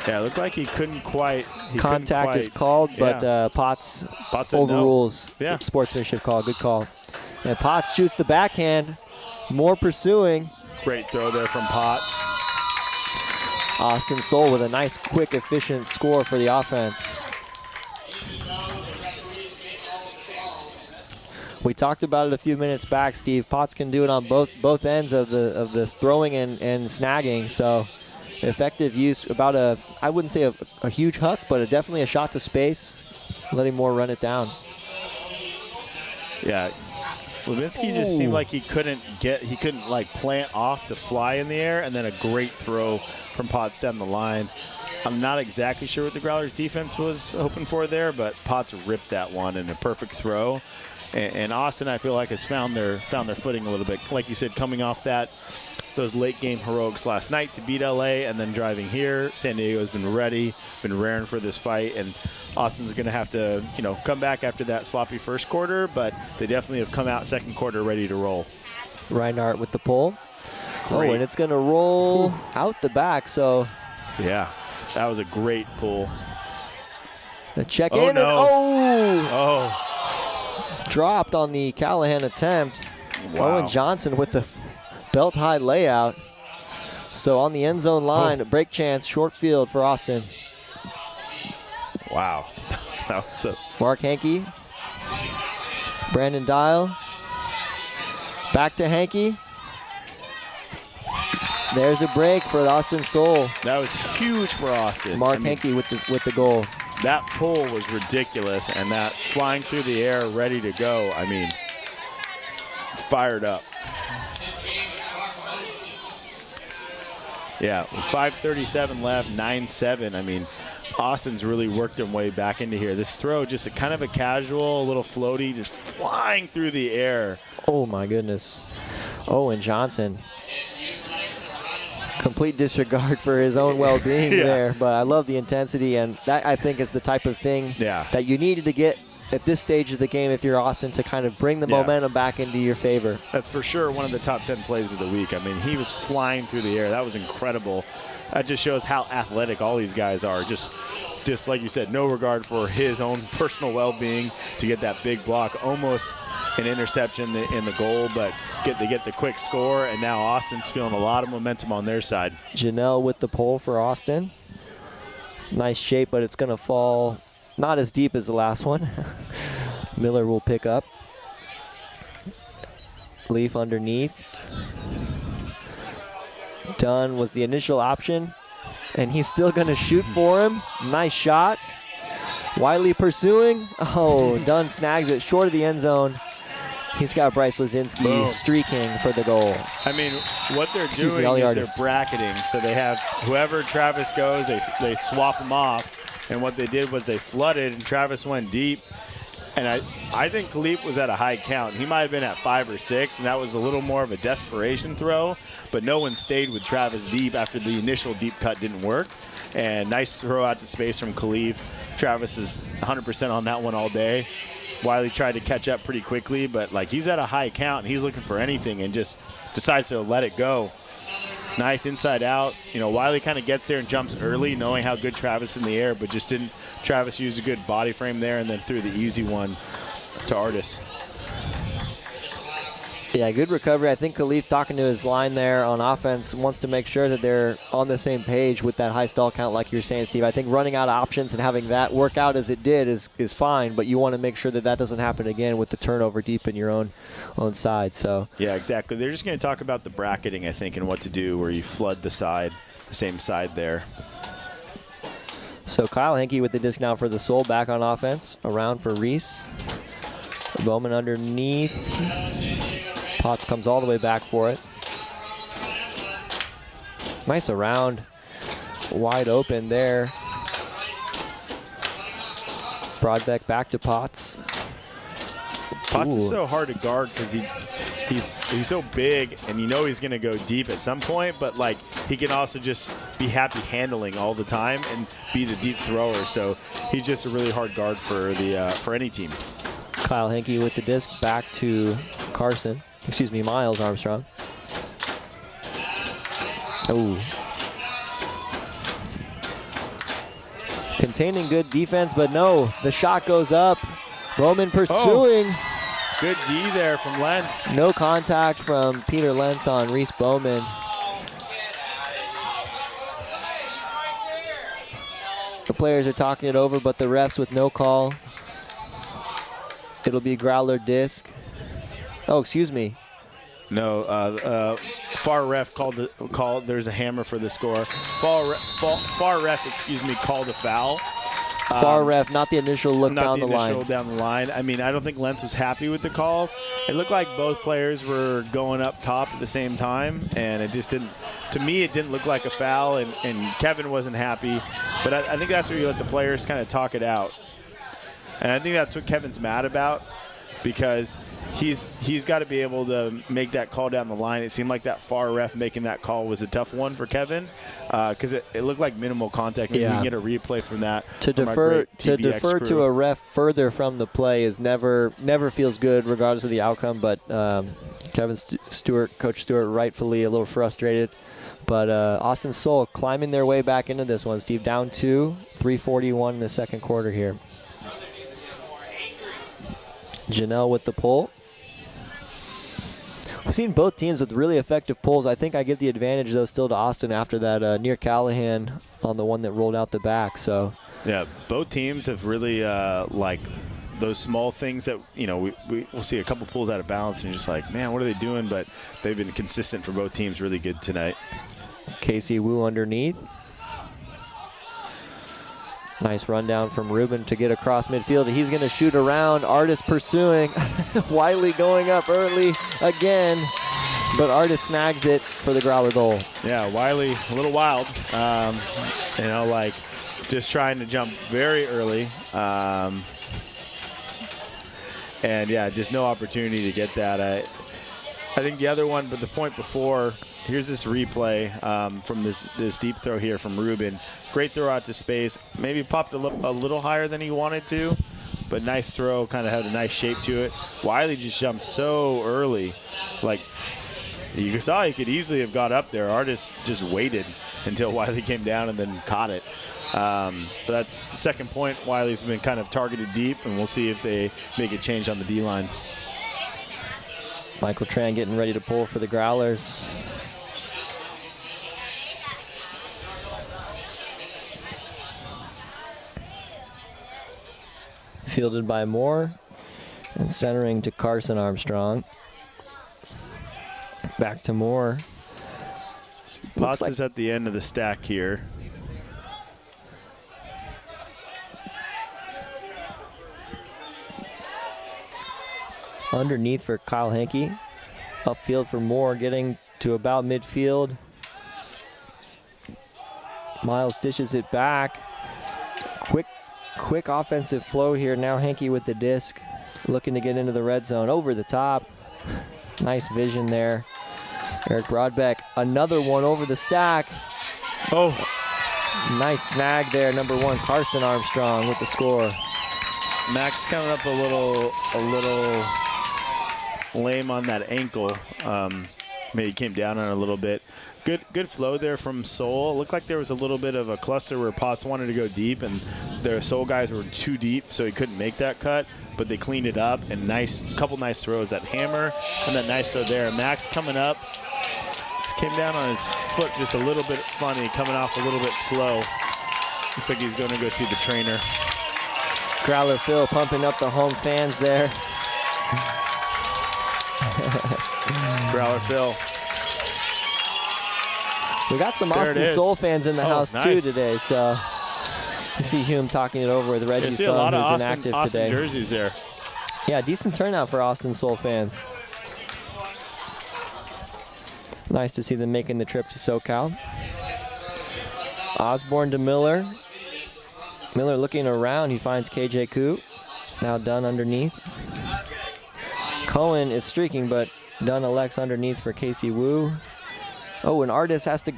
Yeah, it looked like he couldn't quite. Contact is called, but Potts overrules no. sportsmanship call, good call. And Potts shoots the backhand, Moore pursuing. Great throw there from Potts. Austin Soul with a nice, quick, efficient score for the offense. We talked about it a few minutes back, Steve. Potts can do it on both ends of the throwing and snagging. So effective use, about I wouldn't say a huge huck, but definitely a shot to space, letting Moore run it down. Yeah, Levinsky just seemed like he couldn't like plant off to fly in the air, and then a great throw from Potts down the line. I'm not exactly sure what the Growlers defense was hoping for there, but Potts ripped that one in a perfect throw. And Austin, I feel like, has found their footing a little bit. Like you said, coming off those late game heroics last night to beat LA, and then driving here. San Diego has been ready, been raring for this fight, and Austin's going to have to, come back after that sloppy first quarter, but they definitely have come out second quarter ready to roll. Reinhardt with the pull. Great. Oh, and it's going to roll out the back. So yeah, that was a great pull. The check Oh, in. no. Oh, dropped on the Callahan attempt. Wow. Owen Johnson with the belt high layout. So on the end zone line, a break chance, short field for Austin. Wow. That was Mark Hankey. Brandon Dial. Back to Hankey. There's a break for Austin Soul. That was huge for Austin. Mark Hankey with the goal. That pull was ridiculous, and that flying through the air, ready to go. I mean, fired up. Yeah, with 5:37 left, 9-7. I mean, Austin's really worked their way back into here. This throw, just a kind of a casual, a little floaty, just flying through the air. Oh my goodness. Owen Johnson. Complete disregard for his own well-being there, but I love the intensity, and that, I think, is the type of thing that you needed to get at this stage of the game if you're Austin, to kind of bring the momentum back into your favor. That's for sure one of the top 10 plays of the week. I mean, he was flying through the air. That was incredible. That just shows how athletic all these guys are. Just like you said, no regard for his own personal well-being to get that big block, almost an interception in the goal, but they get the quick score, and now Austin's feeling a lot of momentum on their side. Janelle with the pole for Austin. Nice shape, but it's going to fall not as deep as the last one. Miller will pick up. Leaf underneath. Dunn was the initial option, and he's still going to shoot for him. Nice shot. Wiley pursuing. Oh, Dunn snags it short of the end zone. He's got Bryce Lazinski streaking for the goal. I mean, what they're doing is they're bracketing. So they have whoever Travis goes, they swap them off. And what they did was they flooded, and Travis went deep. And I think Khalif was at a high count. He might have been at 5 or 6, and that was a little more of a desperation throw. But no one stayed with Travis deep after the initial deep cut didn't work. And nice throw out to space from Khalif. Travis is 100% on that one all day. Wiley tried to catch up pretty quickly, but he's at a high count, and he's looking for anything and just decides to let it go. Nice inside out. Wiley kind of gets there and jumps early, knowing how good Travis in the air, but just didn't. Travis used a good body frame there and then threw the easy one to Artis. Yeah, good recovery. I think Khalif's talking to his line there on offense, wants to make sure that they're on the same page with that high stall count like you're saying, Steve. I think running out of options and having that work out as it did is fine, but you want to make sure that that doesn't happen again with the turnover deep in your own side. So yeah, exactly. They're just going to talk about the bracketing, I think, and what to do where you flood the same side there. So Kyle Henke with the disc now for the Soul, back on offense. Around for Reese. Bowman underneath. Potts comes all the way back for it. Nice around. Wide open there. Broadbeck back to Potts. Potts Ooh. is so hard to guard because he's so big, and you know he's going to go deep at some point, but like he can also just be happy handling all the time and be the deep thrower. So he's just a really hard guard for any team. Kyle Henke with the disc back to Miles Armstrong. Ooh. Containing good defense, but no, the shot goes up. Bowman pursuing. Oh. Good D there from Lentz. No contact from Peter Lentz on Reese Bowman. The players are talking it over, but the refs with no call. It'll be Growler disc. Oh, excuse me. No, far ref called. There's a hammer for the score. Far ref, excuse me, called a foul. Far ref, not the initial look down the line. Not the initial down the line. I mean, I don't think Lentz was happy with the call. It looked like both players were going up top at the same time, and it just didn't. To me, it didn't look like a foul, and Kevin wasn't happy. But I think that's where you let the players kind of talk it out. And I think that's what Kevin's mad about, because he's got to be able to make that call down the line. It seemed like that far ref making that call was a tough one for Kevin, because it looked like minimal contact. Maybe we can get a replay from that. To defer to a ref further from the play is never feels good, regardless of the outcome. But Kevin Stewart, Coach Stewart, rightfully a little frustrated. But Austin Soul climbing their way back into this one. Steve, down 2, 3:41 in the second quarter here. Janelle with the pull. We've seen both teams with really effective pulls. I think I give the advantage, though, still to Austin after that near Callahan on the one that rolled out the back. So yeah, both teams have really like those small things that, you know, we'll see a couple pulls out of balance and you're just like, man, what are they doing? But they've been consistent for both teams, really good tonight. Casey Wu underneath. Nice rundown from Ruben to get across midfield. He's going to shoot around. Artis pursuing. Wiley going up early again. But Artis snags it for the Growler goal. Yeah, Wiley a little wild. You know, like just trying to jump very early. And, yeah, just no opportunity to get that. I think the other one, but the point before, here's this replay from this deep throw here from Ruben. Great throw out to space. Maybe popped a little higher than he wanted to, but nice throw, kind of had a nice shape to it. Wiley just jumped so early. Like, you saw he could easily have got up there. Artis just waited until Wiley came down and then caught it. But that's the second point. Wiley's been kind of targeted deep, and we'll see if they make a change on the D-line. Michael Tran getting ready to pull for the Growlers. Fielded by Moore and centering to Carson Armstrong. Back to Moore. Potts is at the end of the stack here. Underneath for Kyle Henke. Upfield for Moore, getting to about midfield. Miles dishes it back. Quick offensive flow here. Now Henke with the disc, looking to get into the red zone. Over the top. Nice vision there. Eric Broadbeck, another one over the stack. Oh, nice snag there. Number 1, Carson Armstrong with the score. Max coming up a little lame on that ankle. Maybe came down on it a little bit. Good flow there from Soul. It looked like there was a little bit of a cluster where Potts wanted to go deep, and their Soul guys were too deep, so he couldn't make that cut. But they cleaned it up, and couple nice throws. That hammer and that nice throw there. Max coming up. Just came down on his foot just a little bit funny, coming off a little bit slow. Looks like he's going to go see the trainer. Growler Phil pumping up the home fans there. Growler Phil. We got some There it Austin is. Soul fans in the house too nice. today, so you see Hume talking it over with Reggie You see a lot Sung, of who's Austin inactive today. jerseys there. Yeah, decent turnout for Austin Soul fans. Nice to see them making the trip to SoCal. Osborne to Miller. Miller looking around, he finds KJ Koo. Now Dunn underneath. Cohen is streaking, but Dunn elects underneath for Casey Wu. Oh, and Artis has to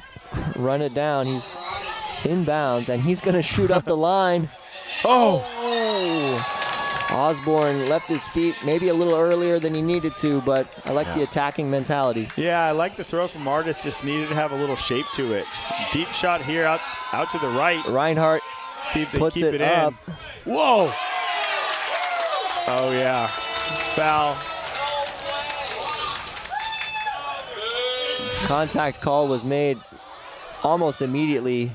run it down. He's inbounds, and he's going to shoot up the line. Oh! Osborne left his feet maybe a little earlier than he needed to, but I like the attacking mentality. Yeah, I like the throw from Artis. Just needed to have a little shape to it. Deep shot here out to the right. Reinhardt See if they puts keep it it up. in. Whoa! Oh, yeah. Foul. Contact call was made almost immediately.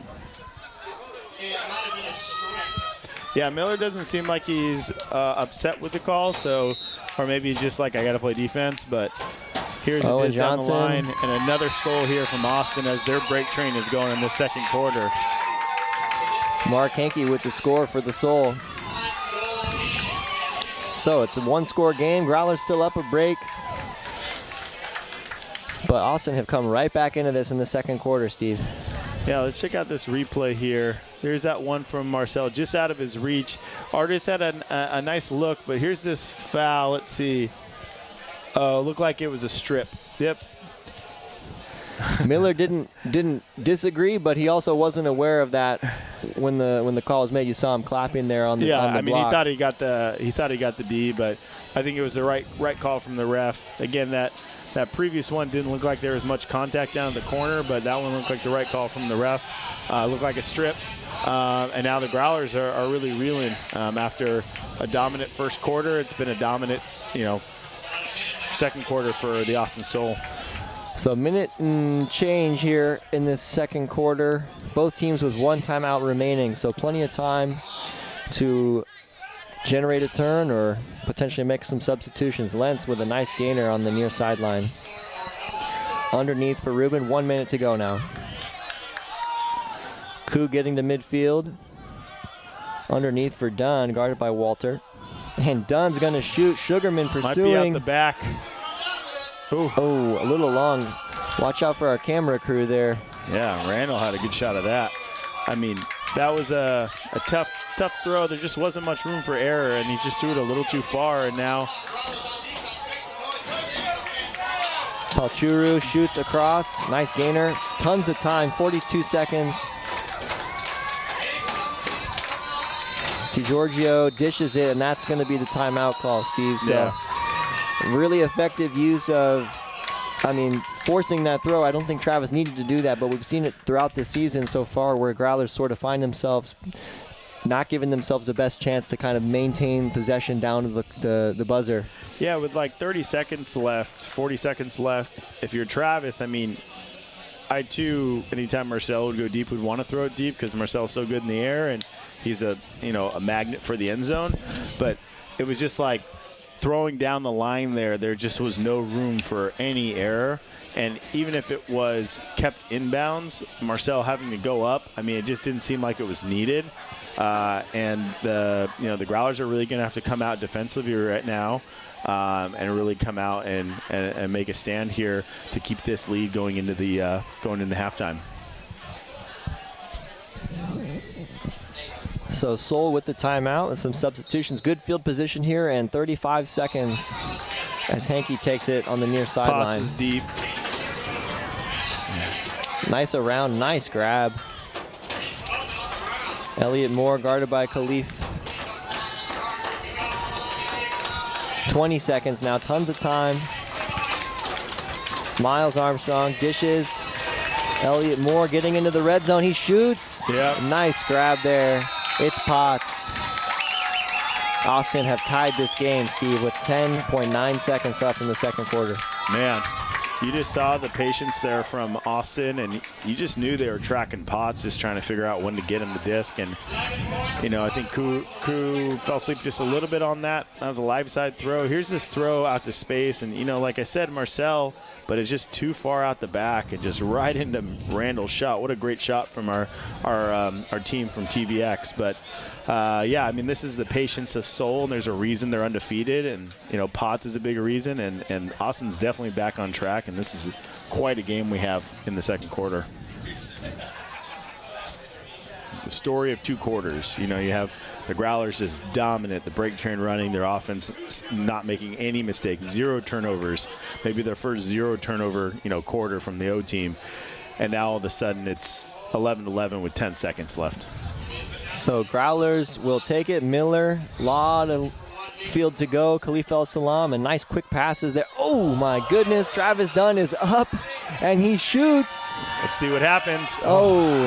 Yeah, Miller doesn't seem like he's upset with the call, or maybe he's just like, I got to play defense, but here's a Owen dish down the Johnson. line, and another Soul here from Austin as their break train is going in the second quarter. Mark Hankey with the score for the Soul. So it's a one-score game. Growlers still up a break. But Austin have come right back into this in the second quarter, Steve. Yeah, let's check out this replay here. There's that one from Marcel, just out of his reach. Artis had a nice look, but here's this foul. Let's see. Oh, looked like it was a strip. Yep. Miller didn't disagree, but he also wasn't aware of that when the call was made. You saw him clapping there on the on the I mean, block. he thought he got the D, but I think it was the right call from the ref. Again, that previous one didn't look like there was much contact down in the corner, but that one looked like the right call from the ref. Looked like a strip. And now the Growlers are really reeling after a dominant first quarter. It's been a dominant, second quarter for the Austin Soul. So minute and change here in this second quarter. Both teams with one timeout remaining, so plenty of time to generate a turn or potentially make some substitutions. Lentz with a nice gainer on the near sideline. Underneath for Ruben, 1 minute to go now. Koo getting to midfield. Underneath for Dunn, guarded by Walter. And Dunn's gonna shoot. Sugarman pursuing. Might be out the back. Ooh. Oh, a little long. Watch out for our camera crew there. Yeah, Randall had a good shot of that. I mean, that was a tough throw. There just wasn't much room for error, and he just threw it a little too far, and now Palchuru shoots across. Nice gainer. Tons of time, 42 seconds. DiGiorgio dishes it, and that's going to be the timeout call, Steve. So really effective use of, forcing that throw. I don't think Travis needed to do that, but we've seen it throughout this season so far where Growlers sort of find themselves not giving themselves the best chance to kind of maintain possession down to the buzzer. Yeah, with like 30 seconds left, 40 seconds left, if you're Travis, I too, anytime Marcel would go deep, would want to throw it deep because Marcel's so good in the air and he's a magnet for the end zone. But it was just like throwing down the line there just was no room for any error. And even if it was kept inbounds, Marcel having to go up, it just didn't seem like it was needed. And the Growlers are really going to have to come out defensively right now and really come out and make a stand here to keep this lead going into halftime. So Soul with the timeout and some substitutions. Good field position here and 35 seconds as Hankey takes it on the near sideline. Potts is deep. Nice around, nice grab. Elliot Moore guarded by Khalif. 20 seconds now, tons of time. Miles Armstrong dishes. Elliott Moore getting into the red zone. He shoots. Yep. Nice grab there. It's Potts. Austin have tied this game, Steve, with 10.9 seconds left in the second quarter. Man, you just saw the patience there from Austin, and you just knew they were tracking Potts, just trying to figure out when to get him the disc. And, you know, I think Koo fell asleep just a little bit on that. That was a live side throw. Here's this throw out to space, and, you know, like I said, Marcel, but it's just too far out the back and just right into Randall's shot. What a great shot from our team from TVX. But, yeah, I mean, this is the patience of Seoul, and there's a reason they're undefeated. And, you know, Potts is a big reason, and Austin's definitely back on track, and this is quite a game we have in the second quarter. The story of 2 quarters. You know, you have the Growlers is dominant, the break train running, their offense not making any mistakes, 0 turnovers, maybe their first 0 turnover, you know, quarter from the O team. And now all of a sudden it's 11-11 with 10 seconds left. So Growlers will take it. Miller, lot of field to go. Khalif El-Salam, and nice quick passes there. Oh my goodness, Travis Dunn is up and he shoots. Let's see what happens. Oh,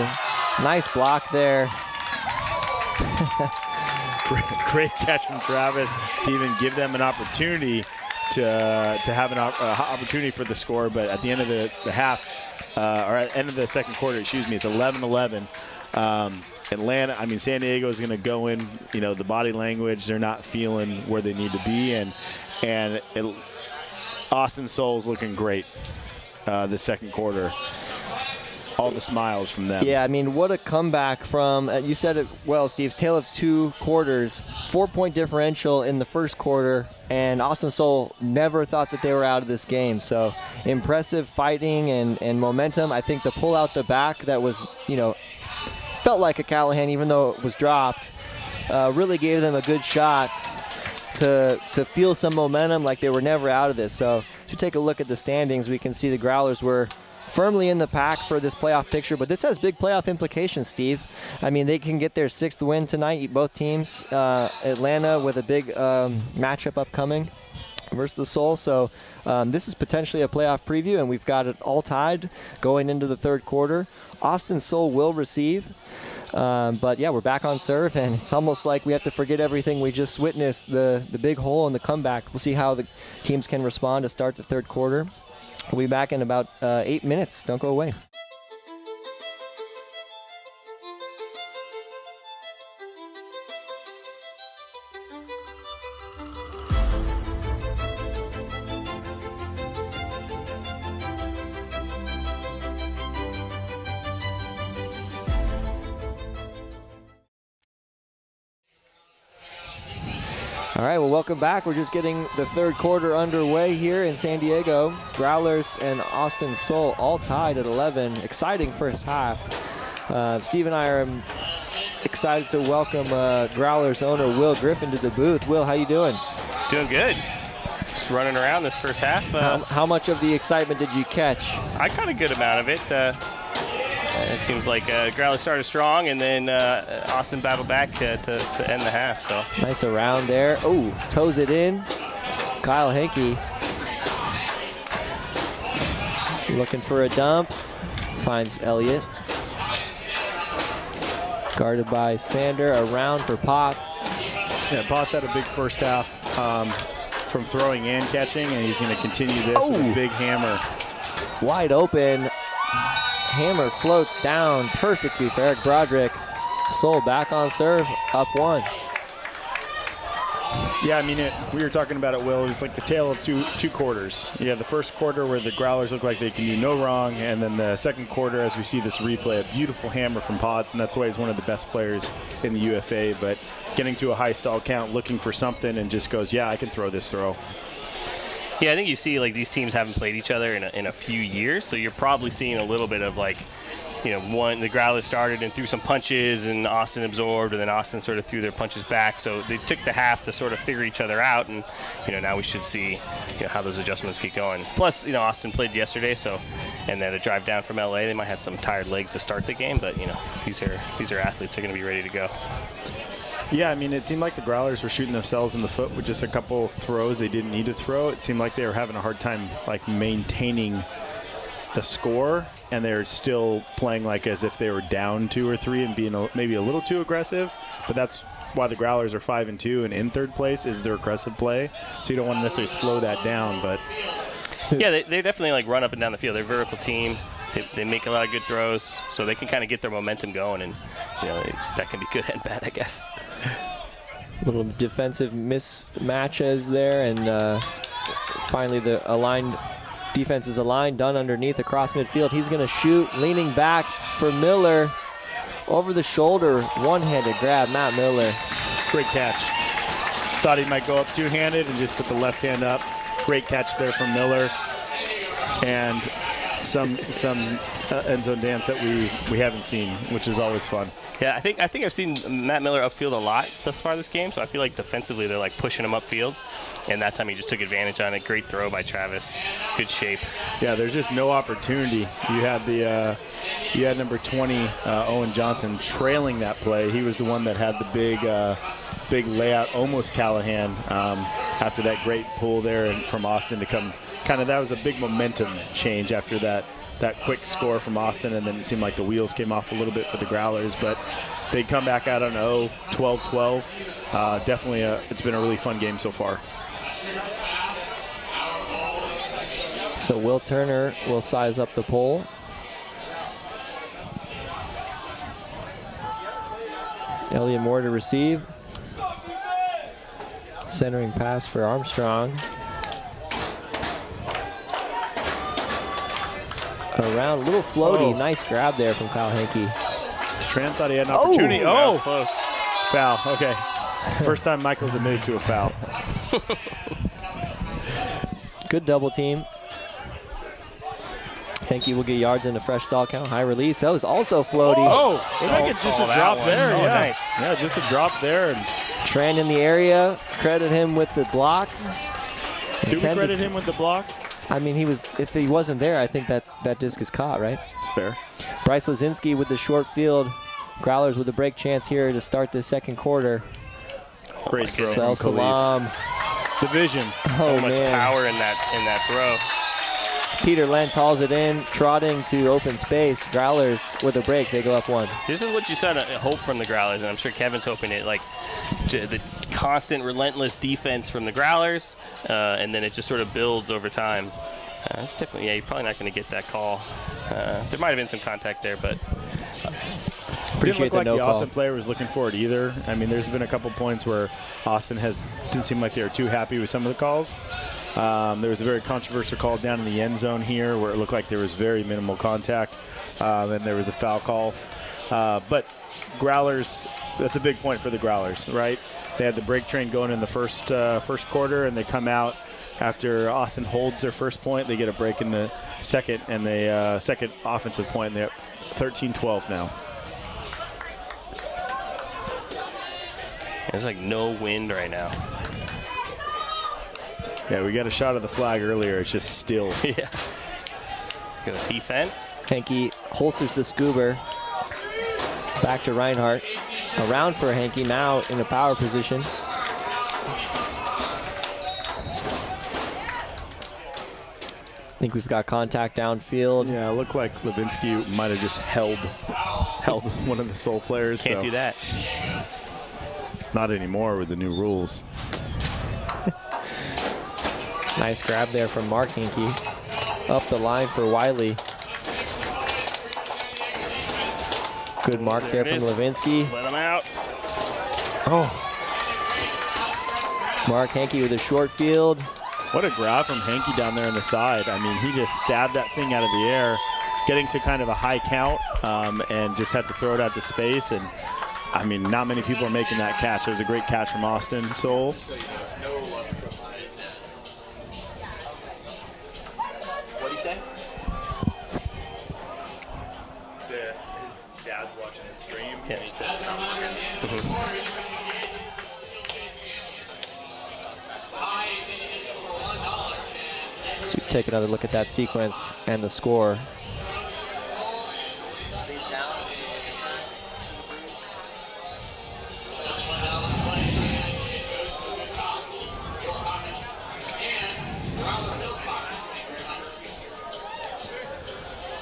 nice block there. Great catch from Travis to even give them an opportunity to have an opportunity for the score. But at the end of the half, or at the end of the second quarter, excuse me, it's 11-11. Atlanta, I mean, San Diego is going to go in, you know, the body language, they're not feeling where they need to be. And Austin Seoul's looking great the second quarter. All the smiles from them. Yeah, I mean, what a comeback from, you said it well, Steve, tale of 2 quarters, 4-point differential in the first quarter, and Austin Seoul never thought that they were out of this game. So impressive fighting and momentum. I think the pull out the back that was, you know, felt like a Callahan even though it was dropped, really gave them a good shot to feel some momentum like they were never out of this. So if you take a look at the standings, we can see the Growlers were firmly in the pack for this playoff picture, but this has big playoff implications, Steve. I mean, they can get their 6th win tonight, both teams. Atlanta with a big matchup upcoming versus the Soul. So this is potentially a playoff preview, and we've got it all tied going into the third quarter. Austin Soul will receive. But yeah, we're back on serve, and it's almost like we have to forget everything we just witnessed, the big hole and the comeback. We'll see how the teams can respond to start the third quarter. We'll be back in about 8 minutes. Don't go away. All right, well, welcome back. We're just getting the third quarter underway here in San Diego. Growlers and Austin Seoul all tied at 11. Exciting first half. Steve and I are excited to welcome Growlers owner Will Griffin to the booth. Will, how you doing? Doing good. Just running around this first half. How much of the excitement did you catch? I caught a good amount of it. It seems like Growlers started strong, and then Austin battled back to end the half. So nice around there. Oh, toes it in. Kyle Henke looking for a dump. Finds Elliott. Guarded by Sander. Around for Potts. Yeah, Potts had a big first half from throwing and catching, and he's going to continue this with a big hammer. Wide open. Hammer floats down perfectly for Eric Broderick. Soul back on serve, up 1. Yeah, I mean, we were talking about it, Will. It's like the tale of two quarters. You have the first quarter where the Growlers look like they can do no wrong, and then the second quarter, as we see this replay, a beautiful hammer from Potts, and that's why he's one of the best players in the UFA. But getting to a high stall count, looking for something, and just goes, yeah, I can throw this throw. yeah, I think you see like these teams haven't played each other in a few years, so you're probably seeing a little bit of like, you know, the Growlers started and threw some punches and Austin absorbed, and then Austin sort of threw their punches back. So they took the half to sort of figure each other out, and, you know, now we should see, you know, how those adjustments keep going. Plus, you know, Austin played yesterday, so, and then a drive down from LA, they might have some tired legs to start the game, but, you know, these are athletes. They're going to be ready to go. Yeah, I mean, it seemed like the Growlers were shooting themselves in the foot with just a couple throws they didn't need to throw. It seemed like they were having a hard time, like, maintaining a score, and they're still playing like as if they were down 2 or 3 and being maybe a little too aggressive. But that's why the Growlers are 5-2 and in third place is their aggressive play. So you don't want to necessarily slow that down. But yeah, they definitely like run up and down the field. They're a vertical team. They make a lot of good throws, so they can kind of get their momentum going, and that can be good and bad, I guess. Little defensive mismatches there, and finally the defense is aligned, done underneath across midfield. He's going to shoot, leaning back for Miller. Over the shoulder, one-handed grab, Matt Miller. Great catch. Thought he might go up two-handed and just put the left hand up. Great catch there from Miller. And some end zone dance that we haven't seen, which is always fun. Yeah, I think I've seen Matt Miller upfield a lot thus far this game, so I feel like defensively they're like pushing him upfield. And that time he just took advantage on it. Great throw by Travis. Good shape. Yeah, there's just no opportunity. You had number 20, Owen Johnson, trailing that play. He was the one that had the big layout, almost Callahan, after that great pull there and from Austin to come. That was a big momentum change after that quick score from Austin, and then it seemed like the wheels came off a little bit for the Growlers, but they come back out on 12-12. Definitely, it's been a really fun game so far. So Will Turner will size up the pole. Elliot Moore to receive. Centering pass for Armstrong. Around, a little floaty. Nice grab there from Kyle Henke. Tran thought he had an opportunity. That was close. Foul. Okay. It's the first time Michael's admitted to a foul. Good double team. Henke will get yards in a fresh stall count. High release. That was also floaty. Looked like it's just a drop there. Oh, yeah. nice. Yeah, just a drop there. And Tran in the area. Credit him with the block. do we credit him with the block? I mean, if he wasn't there, I think that disc is caught, right? It's fair. Bryce Lazinski with the short field. Growlers with a break chance here to start the second quarter. Great throw Sel from Salam. Khalif. Division. So much power in that throw. Peter Lentz hauls it in, trotting to open space. Growlers with a break, they go up 1. This is what you said, hope from the Growlers, and I'm sure Kevin's hoping it. Like the constant, relentless defense from the Growlers, and then it just sort of builds over time. That's definitely, you're probably not going to get that call. There might have been some contact there, but Didn't look like the call. Austin player was looking for it either. I mean, there's been a couple points where Austin didn't seem like they were too happy with some of the calls. There was a very controversial call down in the end zone here where it looked like there was very minimal contact, and there was a foul call. But Growlers, that's a big point for the Growlers, right? They had the break train going in the first quarter, and they come out after Austin holds their first point. They get a break in the second, and the second offensive point, and they're 13-12 now. there's like no wind right now. Yeah, we got a shot of the flag earlier. It's just still. Yeah. Good defense. Henke holsters the Scuba. Back to Reinhardt. Around for Henke, now in a power position. I think we've got contact downfield. Yeah, it looked like Levinsky might have just held one of the Soul players. Can't do that. Not anymore with the new rules. Nice grab there from Mark Henke. Up the line for Wiley. Good mark there from Levinsky. Let him out. Oh. Mark Henke with a short field. What a grab from Henke down there on the side. I mean, he just stabbed that thing out of the air, getting to kind of a high count, and just had to throw it out to space. And, I mean, not many people are making that catch. It was a great catch from Austin Soul. What'd he say? His dad's watching the stream, and he said it's not working. So we take another look at that sequence and the score.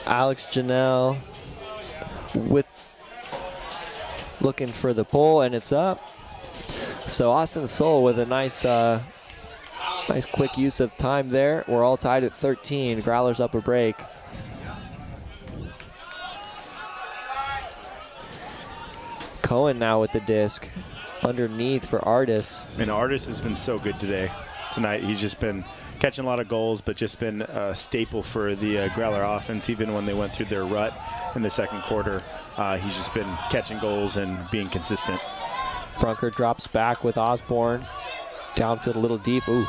Alex Janelle looking for the pull, and it's up. So Austin Soul with a nice quick use of time there. We're all tied at 13. Growlers up a break. Cohen now with the disc underneath for Artis. I mean, Artis has been so good tonight. He's just been catching a lot of goals, but just been a staple for the Growler offense. Even when they went through their rut in the second quarter, he's just been catching goals and being consistent. Brunker drops back with Osborne. Downfield a little deep. Ooh.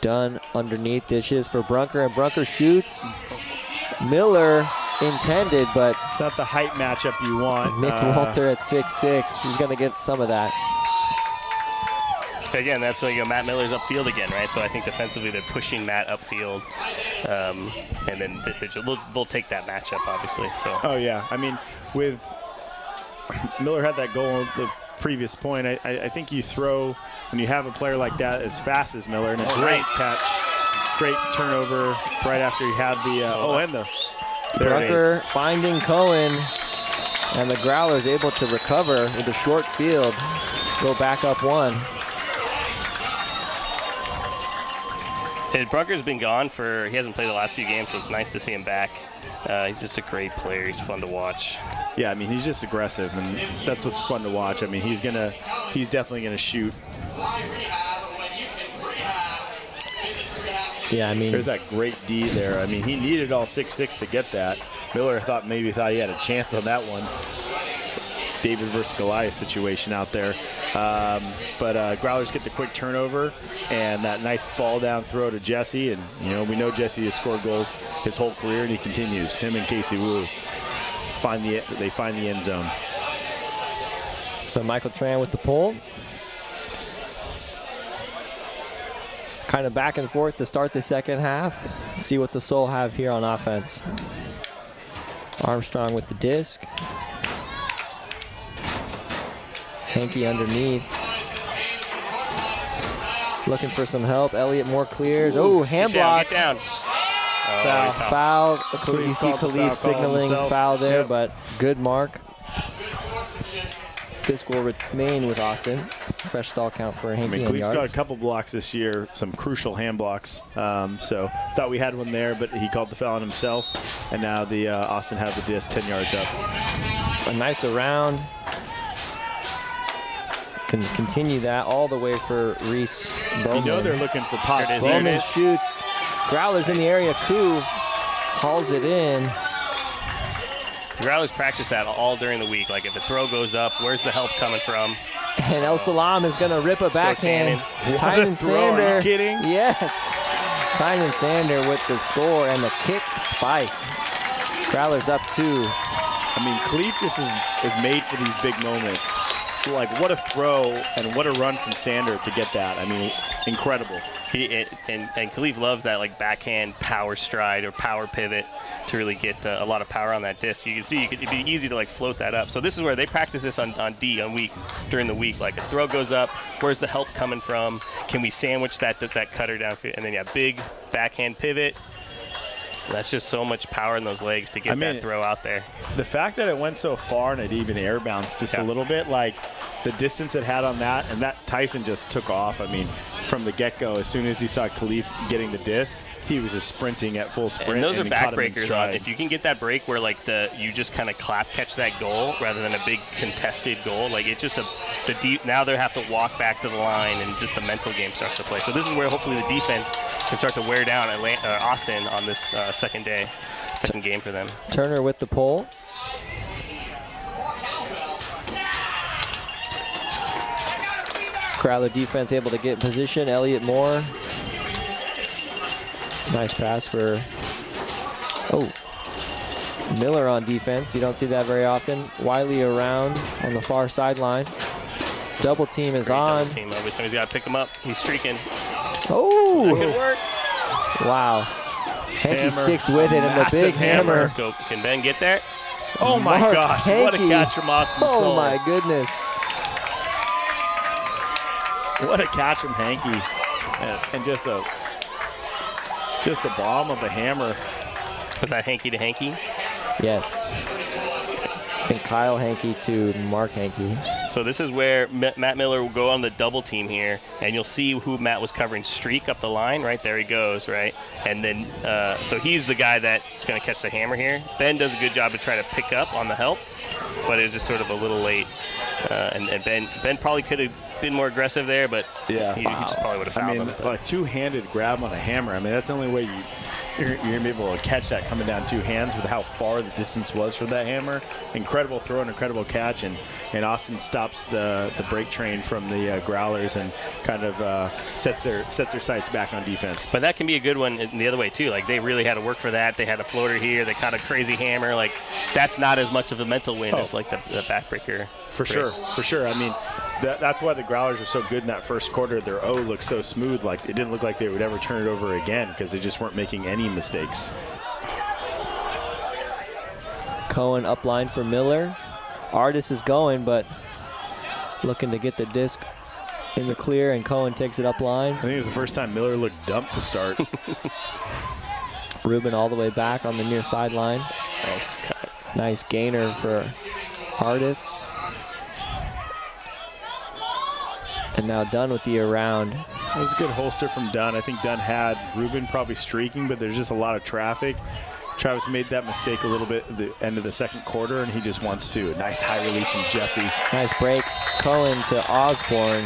Done underneath. Dishes for Brunker, and Brunker shoots. Miller intended, but it's not the height matchup you want. Nick Walter at 6'6". He's going to get some of that. Again, that's like Matt Miller's upfield again, right? So I think defensively they're pushing Matt upfield, and then they'll take that matchup, obviously. So. Oh yeah, I mean, with Miller had that goal the previous point. I think you throw when you have a player like that as fast as Miller, and a great catch, great turnover right after you have the Brunker finding Cohen, and the Growlers able to recover with a short field, go back up 1. And Brunker's been gone he hasn't played the last few games, so it's nice to see him back. He's just a great player. He's fun to watch. Yeah, I mean, he's just aggressive, and that's what's fun to watch. I mean, he's definitely gonna shoot. Yeah, I mean, there's that great D there. I mean, he needed all 6'6" to get that. Miller maybe thought he had a chance on that one. David versus Goliath situation out there. But Growlers get the quick turnover and that nice fall down throw to Jesse. And, you know, we know Jesse has scored goals his whole career, and he continues. Him and Casey Wu find the end zone. So Michael Tran with the pull. Kind of back and forth to start the second half. See what the Soul have here on offense. Armstrong with the disc. Hanky underneath. Looking for some help. Elliott Moore clears. Oh, hand block. Get down. Foul. You see Khalif signaling foul there, but good mark. Disc will remain with Austin. Fresh stall count for Hanky. I mean, Khalif's got a couple blocks this year, some crucial hand blocks. So thought we had one there, but he called the foul on himself. And now the Austin have the disc 10 yards up. A nice around. Can continue that all the way for Reese Bowman. You know they're looking for pots. Bowman shoots. Growlers in the area. Koo hauls it in. The Growlers practice that all during the week. Like if a throw goes up, where's the help coming from? And El Salam is going to rip a backhand. Tynan Sander. Are you kidding? Yes. Tynan Sander with the score and the kick spike. Growlers up 2. I mean, Khalif just is made for these big moments. Like, what a throw and what a run from Sander to get that. I mean, incredible. And Khalif loves that like backhand power stride or power pivot to really get a lot of power on that disc. You can see it'd be easy to like float that up. So this is where they practice this on during the week. Like a throw goes up, where's the help coming from? Can we sandwich that cutter down? And then big backhand pivot. That's just so much power in those legs to get that throw out there. The fact that it went so far and it even air bounced just a little bit, like the distance it had on that, and that Tyson just took off. I mean, from the get-go, as soon as he saw Khalif getting the disc, he was just sprinting at full sprint. And those are backbreakers. If you can get that break where like you just kind of catch that goal rather than a big contested goal, like it's just the deep. Now they have to walk back to the line, and just the mental game starts to play. So this is where hopefully the defense can start to wear down Austin on this second game for them. Turner with the pole. Growler defense able to get in position. Elliott Moore. Nice pass for Miller on defense. You don't see that very often. Wiley around on the far sideline. Double team is on. Double team. Every time he's got to pick him up. He's streaking. Oh! That could work. Wow. Hanky sticks with it, and the big hammer. Let's go. Can Ben get there? Oh my gosh! Hanky. What a catch from Austin Soul. Oh my goodness! What a catch from Hanky, and just a bomb of a hammer. Was that Hanky to Hanky? Yes. I think Kyle Hankey to Mark Hankey. So this is where Matt Miller will go on the double team here, and you'll see who Matt was covering. Streak up the line, right? There he goes, right? And then, so he's the guy that's going to catch the hammer here. Ben does a good job to try to pick up on the help, but it was just sort of a little late. And Ben probably could have been more aggressive there, but yeah, he just probably would have fouled him. A two-handed grab on a hammer, I mean, that's the only way you're going to be able to catch that coming down two hands with how far the distance was for that hammer. Incredible throw and incredible catch, and Austin stops the break train from the Growlers and kind of sets their sights back on defense. But that can be a good one in the other way too. Like, they really had to work for that. They had a floater here. They caught a crazy hammer. Like, that's not as much of a mental win as like the backbreaker. For sure. I mean, that's why the Growlers were so good in that first quarter. Their O looked so smooth. Like, it didn't look like they would ever turn it over again because they just weren't making any mistakes. Cohen up line for Miller. Artis is going, but looking to get the disc in the clear, and Cohen takes it up line. I think it was the first time Miller looked dumped to start. Ruben all the way back on the near sideline. Nice cut. Nice gainer for Artis. And now Dunn with the around. That was a good holster from Dunn. I think Dunn had Ruben probably streaking, but there's just a lot of traffic. Travis made that mistake a little bit at the end of the second quarter, and he just wants to. A nice high release from Jesse. Nice break. Cohen to Osborne.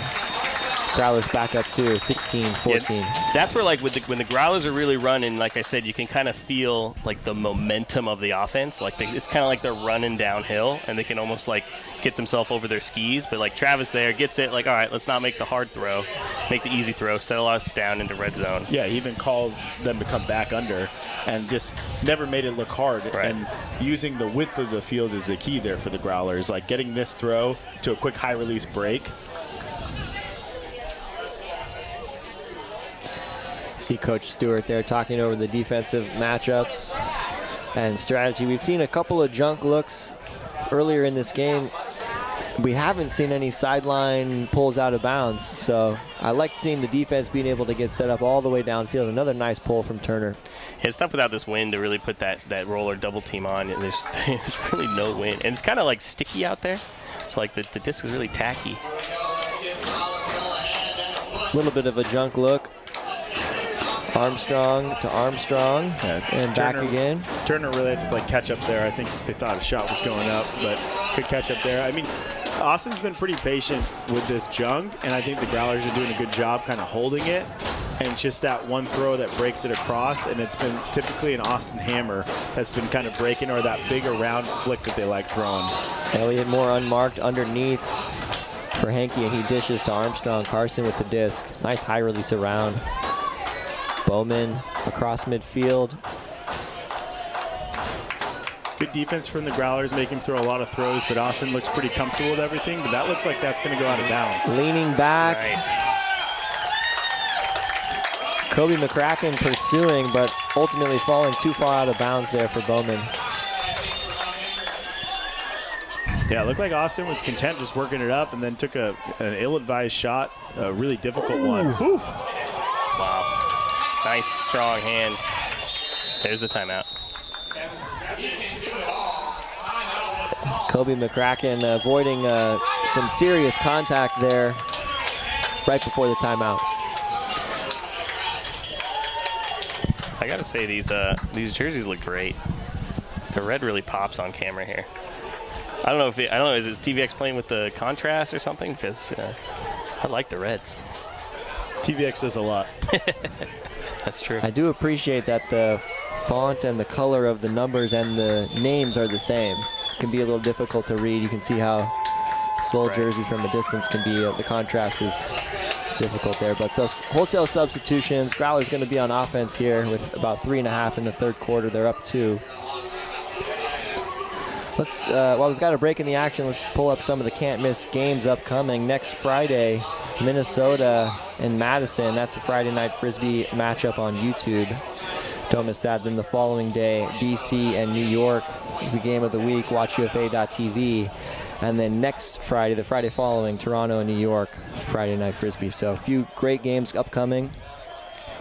Growlers back up to 16-14. Yeah, that's where, like, when the Growlers are really running, like I said, you can kind of feel, like, the momentum of the offense. Like, it's kind of like they're running downhill, and they can almost, like, get themselves over their skis. But, like, Travis there gets it, like, all right, let's not make the hard throw. Make the easy throw. Settle us down into red zone. Yeah, he even calls them to come back under and just never made it look hard. Right. And using the width of the field is the key there for the Growlers. Like, getting this throw to a quick high-release break. See Coach Stewart there talking over the defensive matchups and strategy. We've seen a couple of junk looks earlier in this game. We haven't seen any sideline pulls out of bounds, so I like seeing the defense being able to get set up all the way downfield. Another nice pull from Turner. It's tough without this wind to really put that roller double team on. There's really no wind. And it's kind of like sticky out there, so like the disc is really tacky. A little bit of a junk look. Armstrong to Armstrong, and back again. Turner really had to play catch up there. I think they thought a shot was going up, but could catch up there. I mean, Austin's been pretty patient with this junk, and I think the Growlers are doing a good job kind of holding it. And it's just that one throw that breaks it across, and it's been typically an Austin hammer that's been kind of breaking, or that big around flick that they like throwing. Elliott Moore unmarked underneath for Hankey, and he dishes to Armstrong. Carson with the disc. Nice high release around. Bowman across midfield. Good defense from the Growlers, make him throw a lot of throws, but Austin looks pretty comfortable with everything, but that looks like that's going to go out of bounds. Leaning back. Nice. Kobe McCracken pursuing, but ultimately falling too far out of bounds there for Bowman. Yeah, it looked like Austin was content just working it up and then took an ill-advised shot, a really difficult one. Wow. Nice, strong hands. There's the timeout. Kobe McCracken avoiding some serious contact there right before the timeout. I gotta say, these jerseys look great. The red really pops on camera here. I don't know, is it TVX playing with the contrast or something? Because I like the reds. TVX does a lot. That's true. I do appreciate that the font and the color of the numbers and the names are the same. It can be a little difficult to read. You can see how Soul jersey from a distance can be, the contrast is difficult there. But so wholesale substitutions. Growlers going to be on offense here with about 3.5 in the third quarter. They're up 2. Let's, while we've got a break in the action, let's pull up some of the can't-miss games upcoming. Next Friday, Minnesota and Madison. That's the Friday night Frisbee matchup on YouTube. Don't miss that. Then the following day, DC and New York is the game of the week. Watch UFA.tv. And then next Friday, the Friday following, Toronto and New York, Friday night Frisbee. So a few great games upcoming.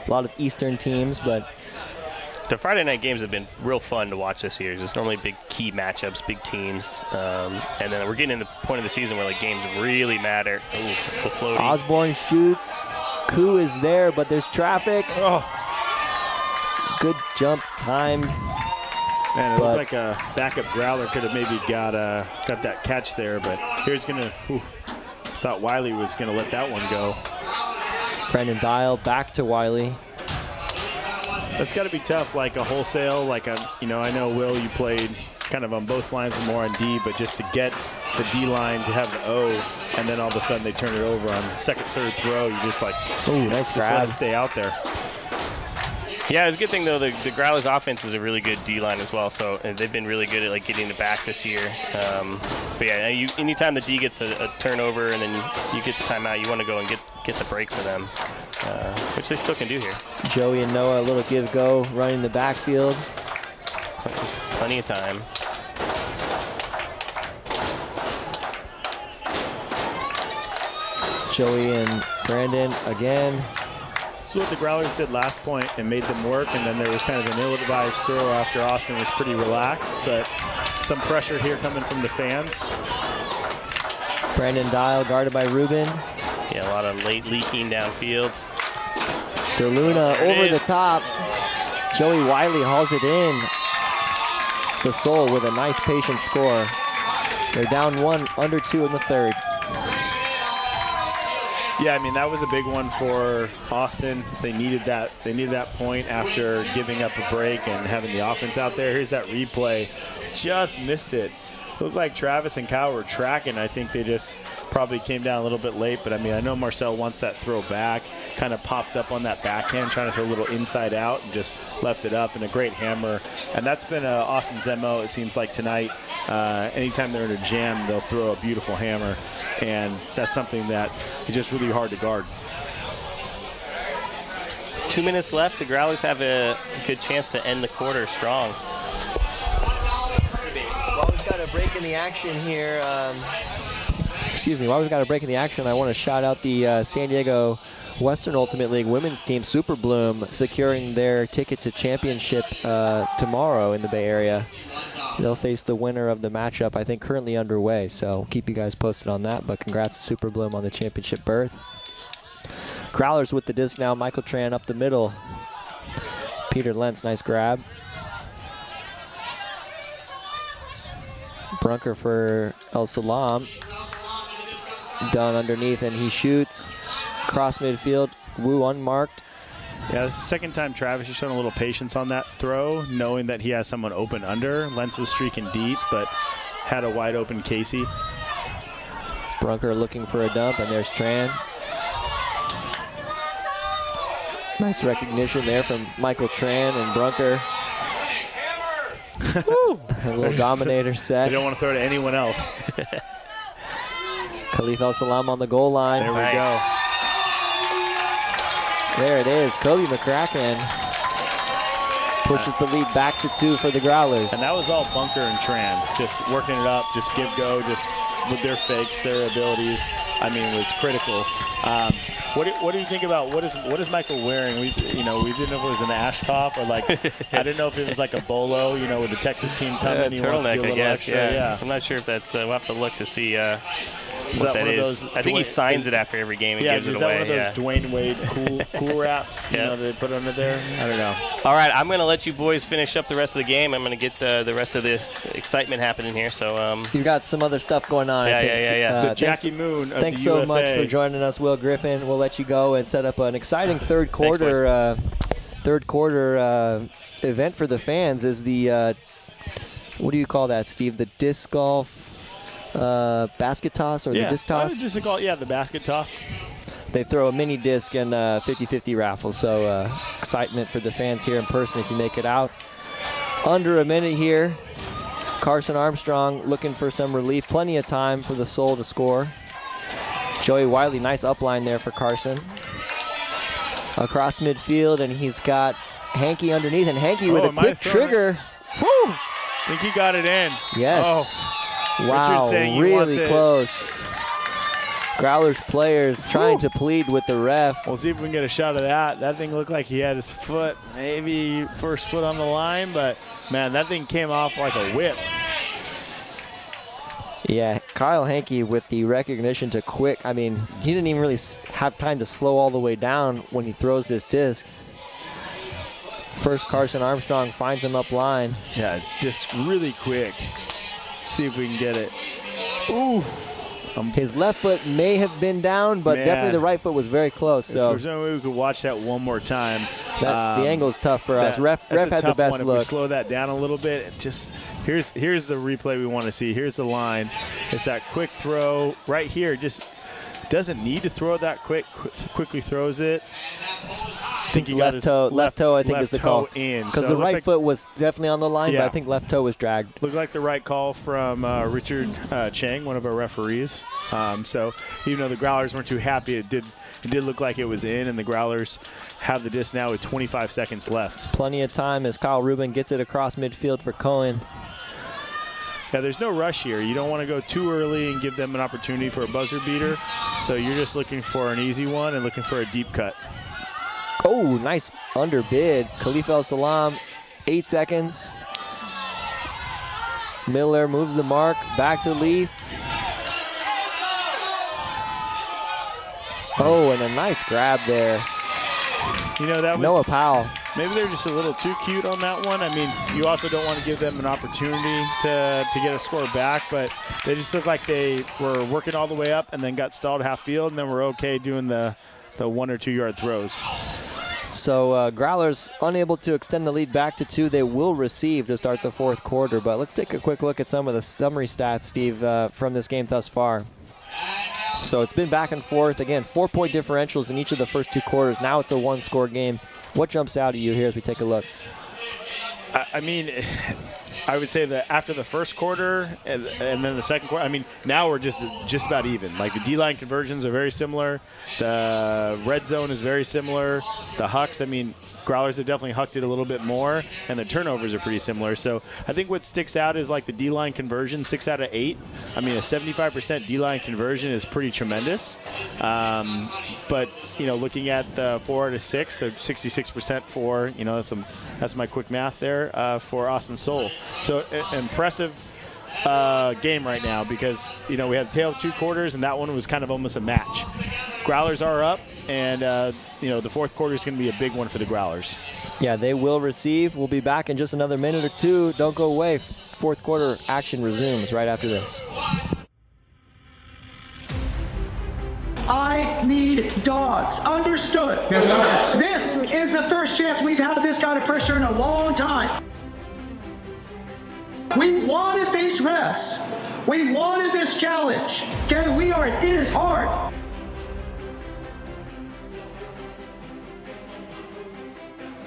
A lot of Eastern teams, but The Friday night games have been real fun to watch this year. There's normally big key matchups, big teams, and then we're getting to the point of the season where like games really matter. Ooh, the floaty. Osborne shoots. Koo is there, but there's traffic. Oh. Good jump timed. Man, it looked like a backup Growler could have maybe got that catch there, but here's gonna. Thought Wiley was gonna let that one go. Brandon Dial back to Wiley. That's got to be tough, like a wholesale, like a, I know, Will, you played kind of on both lines and more on D, but just to get the D line to have the O, and then all of a sudden they turn it over on second, third throw, you just like, ooh, nice just grab. let it stay out there. Yeah, it's a good thing though. The Growlers offense is a really good D line as well, so they've been really good at like getting it back this year. But yeah, anytime the D gets a turnover and then you get the timeout, you want to go and get the break for them, which they still can do here. Joey and Noah, a little give-go, running the backfield. Plenty of time. Joey and Brandon again. This is what the Growlers did last point and made them work, and then there was kind of an ill-advised throw after Austin was pretty relaxed, but some pressure here coming from the fans. Brandon Dial guarded by Ruben. Yeah, a lot of late leaking downfield. DeLuna over the top. Joey Wiley hauls it in. The Soul with a nice patient score. They're down 1, under 2 in the third. Yeah, I mean, that was a big one for Austin. They needed that. They needed that point after giving up a break and having the offense out there. Here's that replay. Just missed it. Looked like Travis and Kyle were tracking. I think they just probably came down a little bit late. But, I mean, I know Marcel wants that throw back. Kind of popped up on that backhand, trying to throw a little inside out and just left it up. And a great hammer. And that's been Austin's MO, it seems like, tonight. Anytime they're in a jam, they'll throw a beautiful hammer. And that's something that is just really hard to guard. 2 minutes left. The Growlers have a good chance to end the quarter strong. While we've got a break in the action here, while we've got a break in the action, I want to shout out the San Diego Western Ultimate League women's team, Super Bloom, securing their ticket to championship tomorrow in the Bay Area. They'll face the winner of the matchup, I think currently underway, so we'll keep you guys posted on that, but congrats to Super Bloom on the championship berth. Growlers with the disc now, Michael Tran up the middle. Peter Lentz, nice grab. Brunker for El Salam. Done underneath, and he shoots. Cross midfield, Wu unmarked. Yeah, this is the second time Travis has shown a little patience on that throw, knowing that he has someone open under. Lentz was streaking deep, but had a wide open Casey. Brunker looking for a dump, and there's Tran. Nice recognition there from Michael Tran and Brunker. A little dominator set. They don't want to throw to anyone else. Khalif El Salam on the goal line. There we go. There it is. Kobe McCracken pushes the lead back to 2 for the Growlers. And that was all Bunker and Tran, just working it up, just give go, just with their fakes, their abilities. I mean, it was critical. What do you think about what is Michael wearing? We didn't know if it was an ash top or like I didn't know if it was like a bolo. With the Texas team coming, he wants to do a little I guess. extra. Yeah. I'm not sure if that's. We'll have to look to see. Is what that that one of is. those I think he signs it after every game and gives it away. Is that one of those Dwayne Wade cool wraps they put under there? I don't know. All right, I'm going to let you boys finish up the rest of the game. I'm going to get the rest of the excitement happening here. So you've got some other stuff going on. Yeah. The Jackie Moon of thanks the so UFA. much for joining us, Will Griffin. We'll let you go and set up an exciting third quarter. Third quarter event for the fans is the what do you call that, Steve? The disc golf. Basket toss or the disc toss? The basket toss. They throw a mini disc and 50-50 raffle, so excitement for the fans here in person if you make it out. Under a minute here. Carson Armstrong looking for some relief. Plenty of time for the Soul to score. Joey Wiley, nice upline there for Carson. Across midfield, and he's got Hankey underneath, and Hankey with a quick trigger. Woo! I think he got it in. Yes. Oh. Wow, really close. Growlers players trying to plead with the ref. We'll see if we can get a shot of that. That thing looked like he had his foot, maybe first foot on the line, but man, that thing came off like a whip. Yeah, Kyle Hankey with the recognition to quick. I mean, he didn't even really have time to slow all the way down when he throws this disc. First, Carson Armstrong finds him up line. Yeah, just really quick. See if we can get it. Ooh. His left foot may have been down, but definitely the right foot was very close. So if there's no way we could watch that one more time. The angle is tough for us. Ref had the best one. look. If we slow that down a little bit, it just here's the replay we want to see. Here's the line. It's that quick throw right here. Just doesn't need to throw it that quick. Quickly throws it. I think he got his left toe, I think is the call. Because the right foot was definitely on the line, but I think left toe was dragged. Looked like the right call from Richard Chang, one of our referees. So even though the Growlers weren't too happy, it did look like it was in, and the Growlers have the disc now with 25 seconds left. Plenty of time as Kyle Rubin gets it across midfield for Cohen. Yeah, there's no rush here. You don't want to go too early and give them an opportunity for a buzzer beater. So you're just looking for an easy one and looking for a deep cut. Oh, nice underbid. Khalif El Salam, 8 seconds. Miller moves the mark, back to Leaf. Oh, and a nice grab there. You know, that was Noah Powell. Maybe they're just a little too cute on that one. I mean, you also don't want to give them an opportunity to get a score back, but they just looked like they were working all the way up and then got stalled half field, and then we're okay doing the 1 or 2 yard throws. So Growlers unable to extend the lead back to 2. They will receive to start the fourth quarter. But let's take a quick look at some of the summary stats, Steve, from this game thus far. So it's been back and forth. Again, 4-point differentials in each of the first 2 quarters. Now it's a 1-score game. What jumps out at you here as we take a look? I mean, I would say that after the first quarter and then the second quarter, I mean, now we're just about even. Like the D-line conversions are very similar. The red zone is very similar. The hucks, I mean, Growlers have definitely hucked it a little bit more, and the turnovers are pretty similar. So I think what sticks out is like the D-line conversion, 6 out of 8. I mean, a 75% D-line conversion is pretty tremendous. But, you know, looking at the 4 out of 6, so 66% for, you know, that's my quick math there for Austin Soul. So impressive game right now because, you know, we had the tail of 2 quarters, and that one was kind of almost a match. Growlers are up, and, you know, the fourth quarter is going to be a big one for the Growlers. Yeah, they will receive. We'll be back in just another minute or 2. Don't go away. Fourth quarter action resumes right after this. I need dogs. Understood. Yes, sir. This is the first chance we've had this kind of pressure in a long time. We wanted these rests. We wanted this challenge. Okay, it is hard.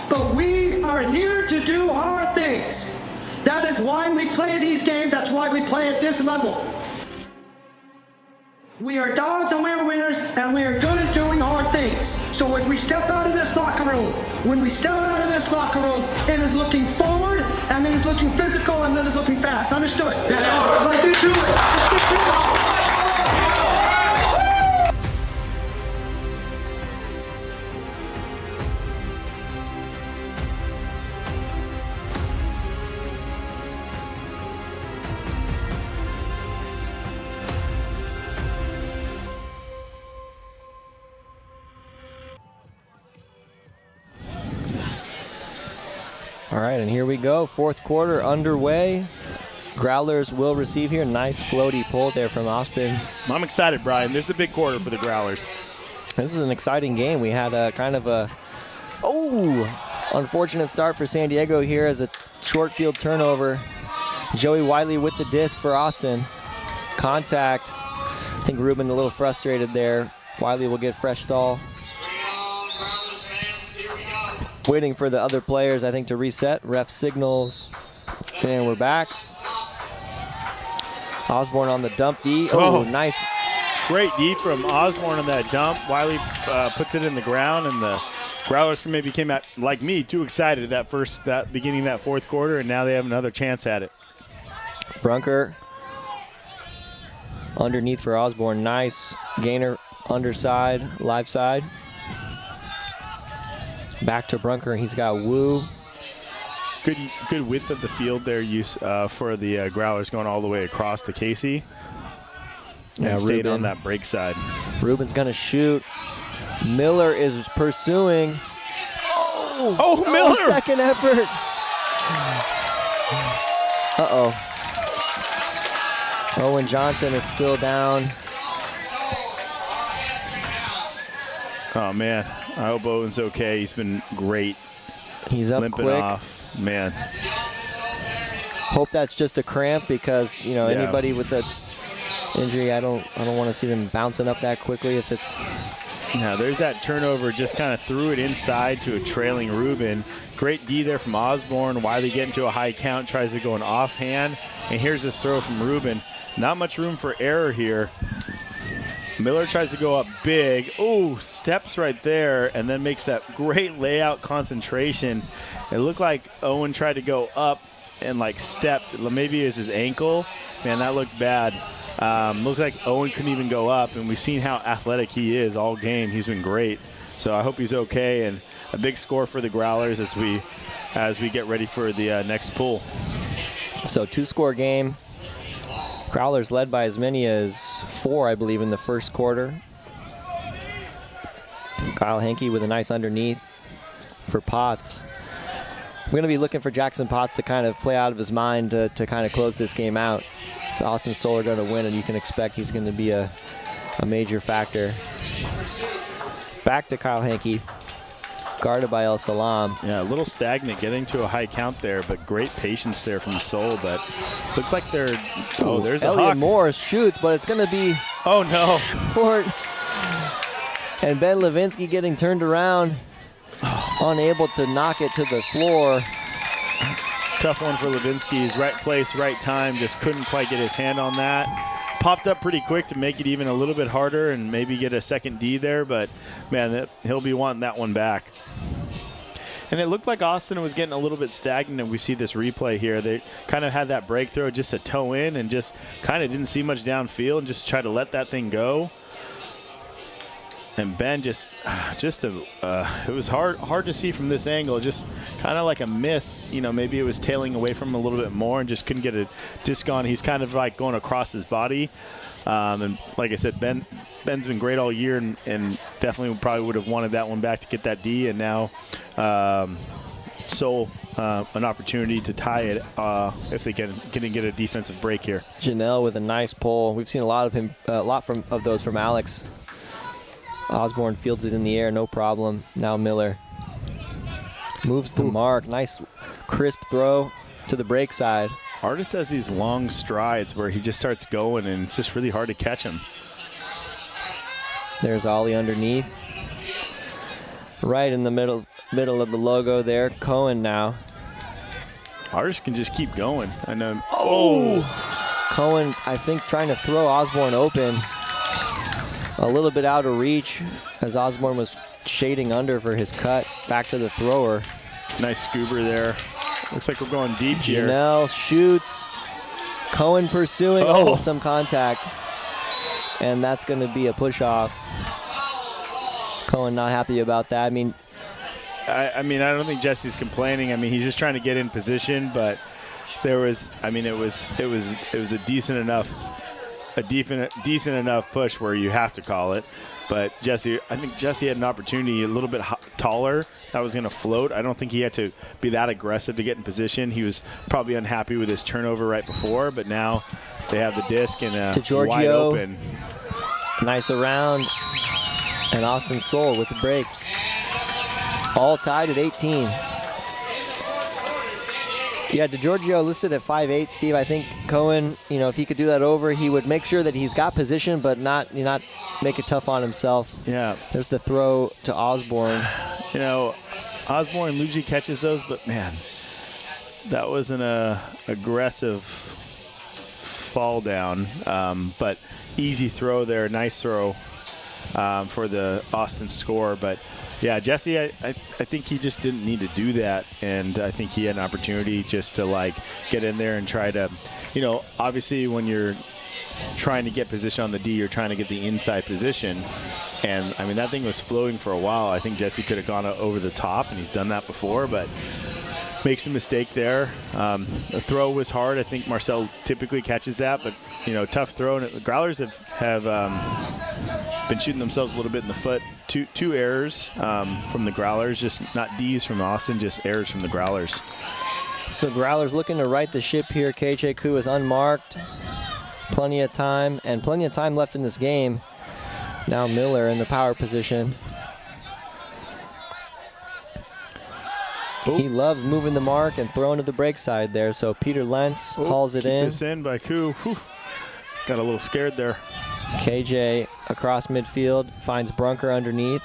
But we are here to do hard things. That is why we play these games. That's why we play at this level. We are dogs and we are winners, and we are good at doing hard things. So when we step out of this locker room, it is looking forward, and it is looking physical, and it is looking fast. Understood? Let's get to it. Let's get to it. All right, and here we go. Fourth quarter underway. Growlers will receive here. Nice floaty pull there from Austin. I'm excited, Brian. This is a big quarter for the Growlers. This is an exciting game. We had a kind of a, unfortunate start for San Diego here as a short field turnover. Joey Wiley with the disc for Austin. Contact. I think Ruben a little frustrated there. Wiley will get fresh stall. Waiting for the other players, I think, to reset. Ref signals. And we're back. Osborne on the dump D. Oh, nice. Great D from Osborne on that dump. Wiley puts it in the ground, and the Growlers maybe came out, like me, too excited that beginning of that fourth quarter, and now they have another chance at it. Brunker. Underneath for Osborne. Nice gainer underside, live side. Back to Brunker. He's got Wu. Good width of the field there for the Growlers going all the way across to Casey. And stayed on that break side. Ruben's going to shoot. Miller is pursuing. Oh, Miller! Second effort. Uh-oh. Owen Johnson is still down. Oh, man. I hope Owen's okay. He's been great. He's up limping quick. Off. Man. Hope that's just a cramp because, you know, anybody with the injury, I don't want to see them bouncing up that quickly if it's... Yeah, there's that turnover. Just kind of threw it inside to a trailing Ruben. Great D there from Osborne. Wiley getting to a high count, tries to go an offhand. And here's this throw from Ruben. Not much room for error here. Miller tries to go up big. Ooh, steps right there and then makes that great layout concentration. It looked like Owen tried to go up and like stepped. Maybe it was his ankle. Man, that looked bad. Looked like Owen couldn't even go up, and we've seen how athletic he is all game. He's been great. So I hope he's okay, and a big score for the Growlers as we get ready for the next pool. So 2-score game. Growlers led by as many as 4, I believe, in the first quarter. Kyle Henke with a nice underneath for Potts. We're going to be looking for Jackson Potts to kind of play out of his mind to kind of close this game out. If Austin Soul are going to win, and you can expect he's going to be a major factor. Back to Kyle Henke, guarded by El Salam. Yeah, a little stagnant getting to a high count there, but great patience there from Soul. But looks like they're, there's a Elliot huck. Morris shoots, but it's going to be Oh, no. short. And Ben Levinsky getting turned around, unable to knock it to the floor. Tough one for Levinsky's right place, right time. Just couldn't quite get his hand on that. Popped up pretty quick to make it even a little bit harder and maybe get a second D there. But, man, he'll be wanting that one back. And it looked like Austin was getting a little bit stagnant, and we see this replay here. They kind of had that break throw, just a toe in, and just kind of didn't see much downfield and just tried to let that thing go. And Ben it was hard to see from this angle, just kind of like a miss. You know, maybe it was tailing away from him a little bit more and just couldn't get a disc on. He's kind of like going across his body. And like I said, Ben's been great all year and definitely probably would have wanted that one back to get that D. And now Soul an opportunity to tie it if they can get a defensive break here. Janelle with a nice pull. We've seen a lot of those from Alex. Osborne fields it in the air, no problem. Now Miller moves the mark. Nice crisp throw to the break side. Artist has these long strides where he just starts going, and it's just really hard to catch him. There's Ollie underneath. Right in the middle of the logo there. Cohen now. Artist can just keep going. I know. Cohen, I think, trying to throw Osborne open. A little bit out of reach as Osborne was shading under for his cut. Back to the thrower. Nice scoober there. Looks like we're going deep here. Janelle shoots. Cohen pursuing. Some contact. And that's going to be a push-off. Cohen not happy about that. I mean, I don't think Jesse's complaining. I mean, he's just trying to get in position, but it was a decent enough push where you have to call it. But I think Jesse had an opportunity a little bit taller that was going to float. I don't think he had to be that aggressive to get in position. He was probably unhappy with his turnover right before, but now they have the disc and wide open. Nice around. And Austin Soul with the break. All tied at 18. Yeah, DeGiorgio listed at 5'8", Steve. I think Cohen, if he could do that over, he would make sure that he's got position, but not make it tough on himself. Yeah. There's the throw to Osborne. Osborne usually catches those, but, man, that was an aggressive fall down. But easy throw there, nice throw for the Austin score. But, yeah, Jesse, I think he just didn't need to do that, and I think he had an opportunity just to, get in there and try to, obviously when you're trying to get position on the D, you're trying to get the inside position. And, I mean, that thing was floating for a while. I think Jesse could have gone over the top, and he's done that before, but makes a mistake there. The throw was hard. I think Marcel typically catches that, but, tough throw. And the Growlers have been shooting themselves a little bit in the foot. Two errors from the Growlers, just not D's from Austin, just errors from the Growlers. So Growlers looking to right the ship here. KJ Koo is unmarked. Plenty of time left in this game. Now Miller in the power position. He loves moving the mark and throwing to the break side there. So Peter Lentz hauls it in. This in by Koo. Whew. Got a little scared there. KJ across midfield finds Brunker underneath.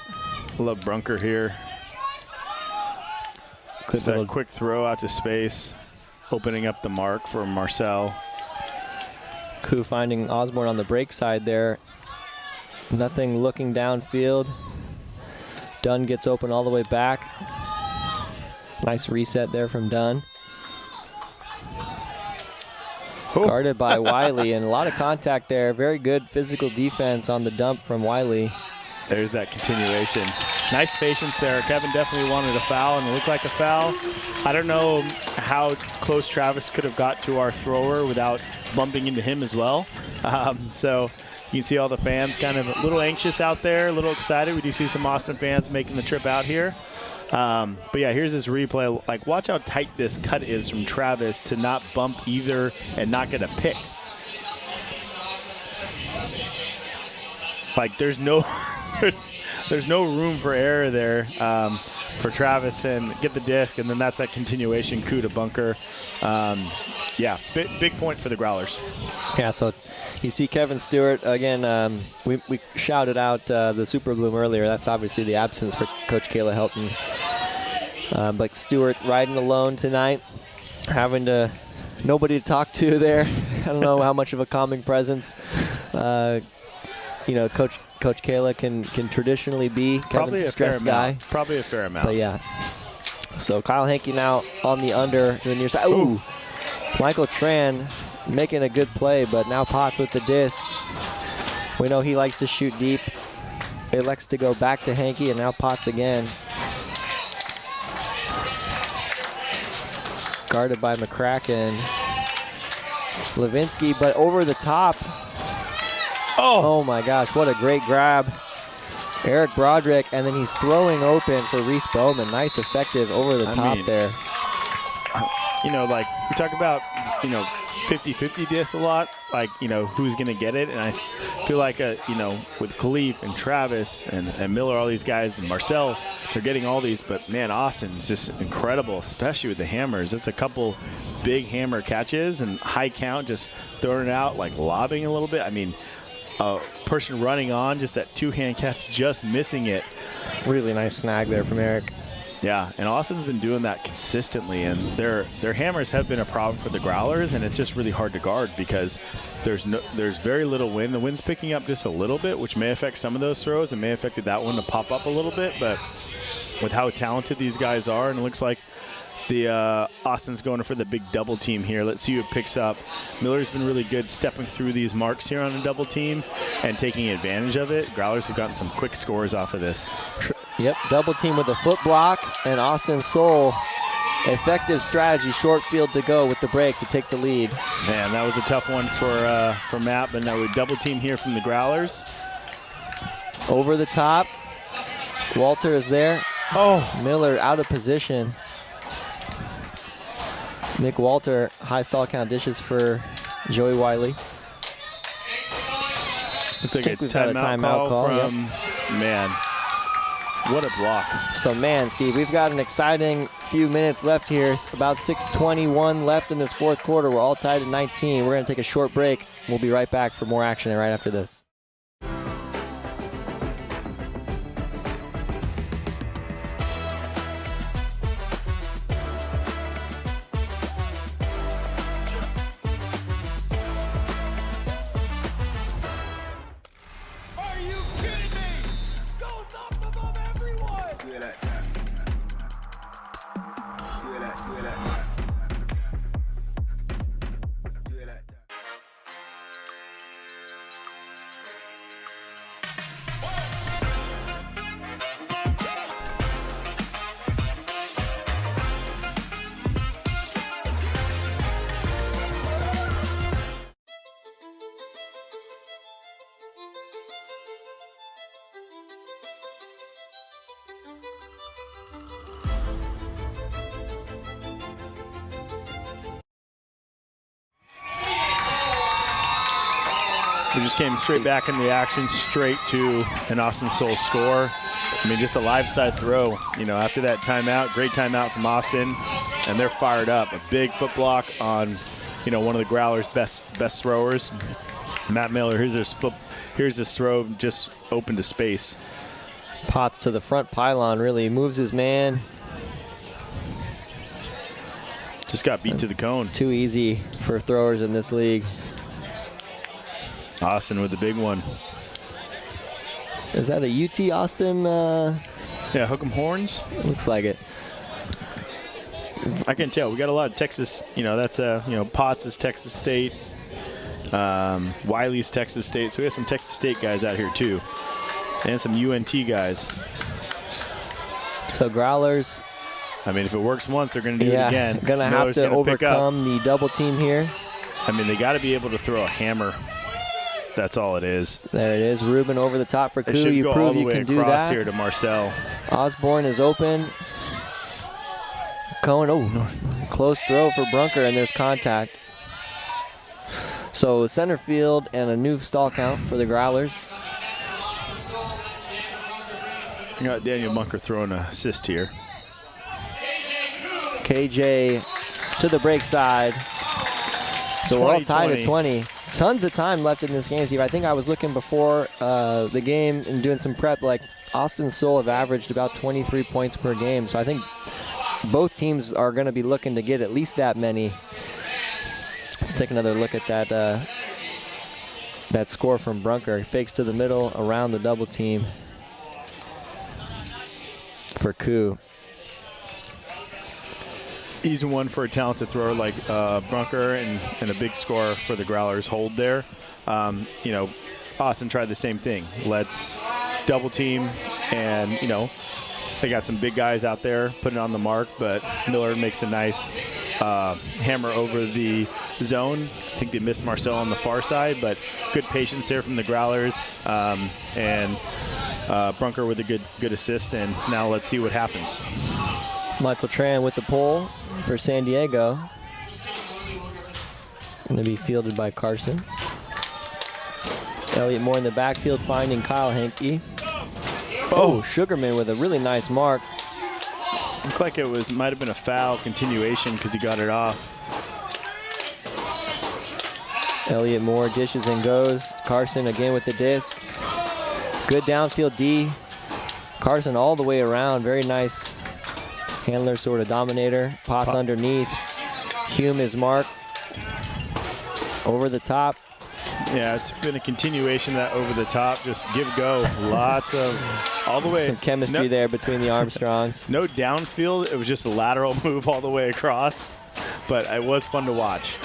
Love Brunker here. Just a quick throw out to space, opening up the mark for Marcel. Koo finding Osborne on the break side there. Nothing looking downfield. Dunn gets open all the way back. Nice reset there from Dunn. Guarded by Wiley, and a lot of contact there. Very good physical defense on the dump from Wiley. There's that continuation. Nice patience there. Kevin definitely wanted a foul, and it looked like a foul. I don't know how close Travis could have got to our thrower without bumping into him as well. So you can see all the fans kind of a little anxious out there, a little excited. We do see some Austin fans making the trip out here. But yeah, here's this replay. Like, watch how tight this cut is from Travis to not bump either and not get a pick. Like, there's no there's no room for error there for Travis, and get the disc, and then that's that continuation coup to bunker. Yeah, big point for the Growlers. Yeah, so you see Kevin Stewart again. We shouted out the super bloom earlier. That's obviously the absence for Coach Kayla Helton. But Stewart riding alone tonight, having nobody to talk to there. I don't know how much of a calming presence, Coach Kayla can traditionally be. Kevin's a stress guy. Probably a fair amount. But yeah. So Kyle Hankey now on the under to the near side. Ooh, Michael Tran making a good play, but now Potts with the disc. We know he likes to shoot deep. Elects to go back to Hankey, and now Potts again. Guarded by McCracken. Levinsky, but over the top. Oh my gosh, what a great grab. Eric Broderick, and then he's throwing open for Reese Bowman. Nice, effective over the top there. Like, we talk about, 50-50 disc a lot, like, who's going to get it. And I feel like, with Khalif and Travis and Miller, all these guys, and Marcel, they're getting all these. But, man, Austin's just incredible, especially with the hammers. It's a couple big hammer catches and high count, just throwing it out, like lobbing a little bit. I mean, a person running on, just that two-hand catch, just missing it. Really nice snag there from Eric. Yeah, and Austin's been doing that consistently, and their hammers have been a problem for the Growlers, and it's just really hard to guard because there's very little wind. The wind's picking up just a little bit, which may affect some of those throws and may have affected that one to pop up a little bit, but with how talented these guys are, and it looks like the Austin's going for the big double team here. Let's see who it picks up. Miller's been really good stepping through these marks here on a double team and taking advantage of it. Growlers have gotten some quick scores off of this. Yep, double team with a foot block, and Austin Soul, effective strategy, short field to go with the break to take the lead. Man, that was a tough one for Matt, but now we double team here from the Growlers. Over the top. Walter is there. Oh, Miller out of position. Nick Walter, high stall count dishes for Joey Wiley. Looks like a timeout call from, man, what a block. So, man, Steve, we've got an exciting few minutes left here. About 6:21 left in this fourth quarter. We're all tied at 19. We're going to take a short break. We'll be right back for more action right after this. We just came straight back in the action, straight to an Austin Soul score. I mean, just a live side throw. You know, after that timeout, great timeout from Austin, and they're fired up. A big foot block on, you know, one of the Growlers' best throwers, Matt Miller. Here's his throw, just open to space. Potts to the front pylon, really moves his man. Just got beat to the cone. Too easy for throwers in this league. Austin with the big one. Is that a UT Austin? Yeah, hook 'em horns. Looks like it. I can tell. We got a lot of Texas. You know, that's you know, Potts is Texas State. Wiley's Texas State. So we have some Texas State guys out here too, and some UNT guys. So Growlers. I mean, if it works once, they're going to do it again. Gonna have to overcome the double team here. I mean, they got to be able to throw a hammer. That's all it is. There it is. Ruben over the top for It Koo. should You go prove all the you way can do across that. here to Marcel. Osborne is open. Cohen, oh, close throw for Brunker, and there's contact. So center field and a new stall count for the Growlers. You got Daniel Bunker throwing an assist here. KJ to the break side. So we're all tied at 20. Tons of time left in this game, Steve. I think I was looking before the game and doing some prep. Like, Austin Soul have averaged about 23 points per game. So I think both teams are going to be looking to get at least that many. Let's take another look at that score from Brunker. He fakes to the middle around the double team for Koo. Easy one for a talented thrower like Brunker, and a big score for the Growlers hold there. You know, Austin tried the same thing. Let's double team, and, you know, they got some big guys out there putting on the mark, but Miller makes a nice hammer over the zone. I think they missed Marcel on the far side, but good patience there from the Growlers, and Brunker with a good assist, and now let's see what happens. Michael Tran with the pole for San Diego. Going to be fielded by Carson. Elliott Moore in the backfield finding Kyle Henke. Oh, Sugarman with a really nice mark. Looked like it might have been a foul continuation because he got it off. Elliott Moore dishes and goes. Carson again with the disc. Good downfield D. Carson all the way around. Very nice handler, sort of dominator. Potts underneath. Hume is marked. Over the top. Yeah, it's been a continuation of that over the top. Just give go. Lots of all the way. Some chemistry there between the Armstrongs. No downfield. It was just a lateral move all the way across. But it was fun to watch.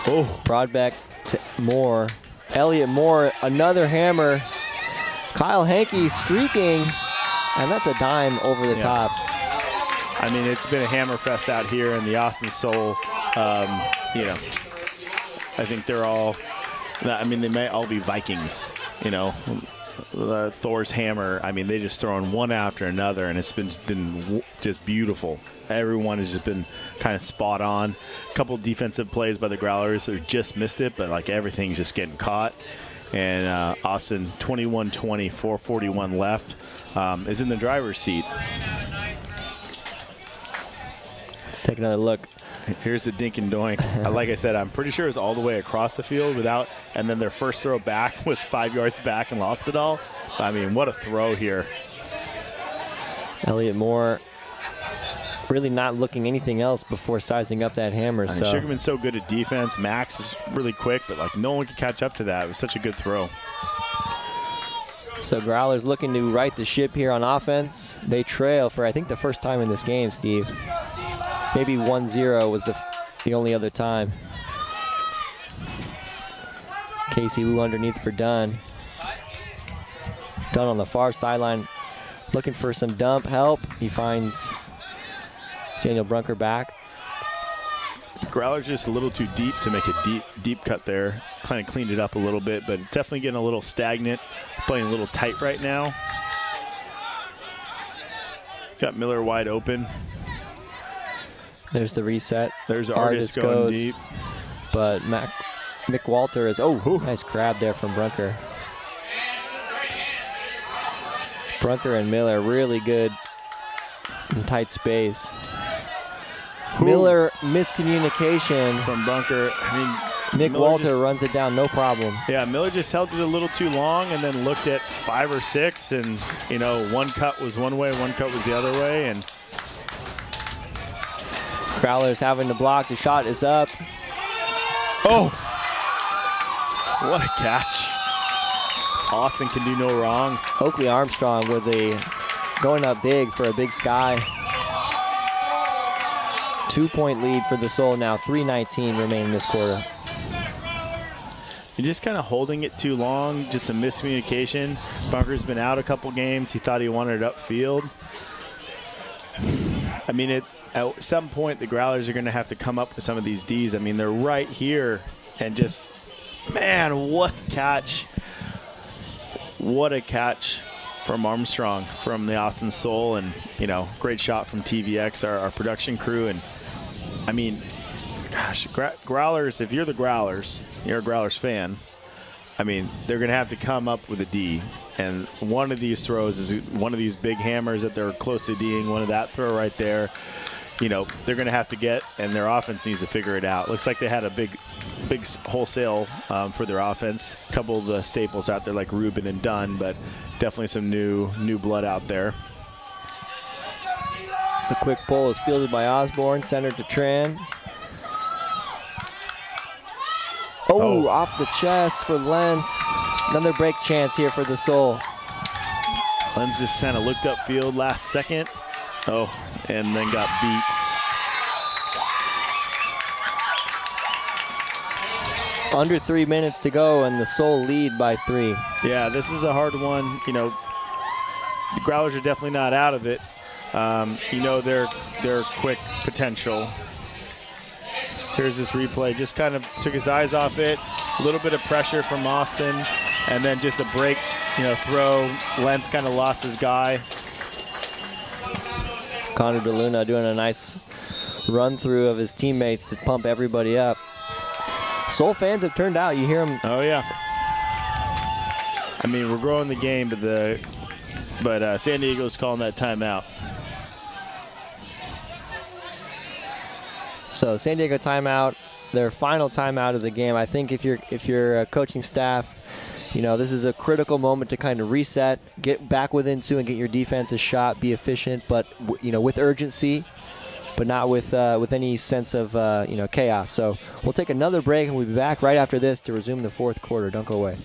Oh. Broadbeck to Moore. Elliott Moore, another hammer. Kyle Henke streaking. And that's a dime over the top. I mean, it's been a hammer fest out here in the Austin Soul. You know, I think they're all, I mean, they may all be Vikings, you know. Thor's hammer, I mean, they just throwing one after another, and it's been just beautiful. Everyone has just been kind of spot on. A couple defensive plays by the Growlers who just missed it, but like everything's just getting caught. And Austin, 21-20, 4:41 left, is in the driver's seat. Let's take another look. Here's the dink and doink. Like I said, I'm pretty sure it's all the way across the field without, and then their first throw back was 5 yards back and lost it all. I mean, what a throw here. Elliott Moore really not looking anything else before sizing up that hammer. I mean, Sugarman's so good at defense. Max is really quick, but like no one could catch up to that. It was such a good throw. So Growlers looking to right the ship here on offense. They trail for, I think, the first time in this game, Steve. Maybe 1-0 was the only other time. Casey Wu underneath for Dunn. Dunn on the far sideline looking for some dump help. He finds Daniel Brunker back. Growler's just a little too deep to make a deep cut there. Kind of cleaned it up a little bit, but it's definitely getting a little stagnant. Playing a little tight right now. Got Miller wide open. There's the reset. There's Artis going goes, deep. But Mick Walter is, nice grab there from Brunker. Brunker and Miller really good in tight space. Miller miscommunication from Brunker. I mean, Mick Miller Walter runs it down, no problem. Yeah, Miller just held it a little too long and then looked at 5 or 6, and you know, one cut was one way, one cut was the other way, and Growlers having to block. The shot is up. Oh, what a catch! Austin can do no wrong. Oakley Armstrong with a going up big for a Big Sky. 2-point lead for the Soul now. 3:19 remaining this quarter. You're just kind of holding it too long, just a miscommunication. Bunker's been out a couple games. He thought he wanted it upfield. I mean, at some point, the Growlers are going to have to come up with some of these Ds. I mean, they're right here, and just, man, what a catch. What a catch from Armstrong, from the Austin Soul, and, you know, great shot from TVX, our production crew. And, I mean, gosh, Growlers, if you're the Growlers, you're a Growlers fan, I mean, they're going to have to come up with a D. And one of these throws is one of these big hammers that they're close to D'ing, one of that throw right there. You know, they're going to have to get, and their offense needs to figure it out. Looks like they had a big wholesale for their offense. A couple of the staples out there like Rubin and Dunn, but definitely some new blood out there. The quick pull is fielded by Osborne, centered to Tran. Oh, off the chest for Lentz. Another break chance here for the Soul. Lentz just kind of looked upfield last second. Oh, and then got beat. Under 3 minutes to go, and the Soul lead by 3. Yeah, this is a hard one. You know, the Growlers are definitely not out of it. You know, their quick potential. Here's this replay. Just kind of took his eyes off it. A little bit of pressure from Austin, and then just a break, you know, throw. Lentz kind of lost his guy. Connor DeLuna doing a nice run through of his teammates to pump everybody up. Soul fans have turned out. You hear them. Oh yeah. I mean, we're growing the game, but San Diego's calling that timeout. So San Diego timeout, their final timeout of the game. I think if you're a coaching staff, you know, this is a critical moment to kind of reset, get back within 2 and get your defense a shot, be efficient, but you know, with urgency, but not with any sense of you know, chaos. So we'll take another break, and we'll be back right after this to resume the fourth quarter. Don't go away.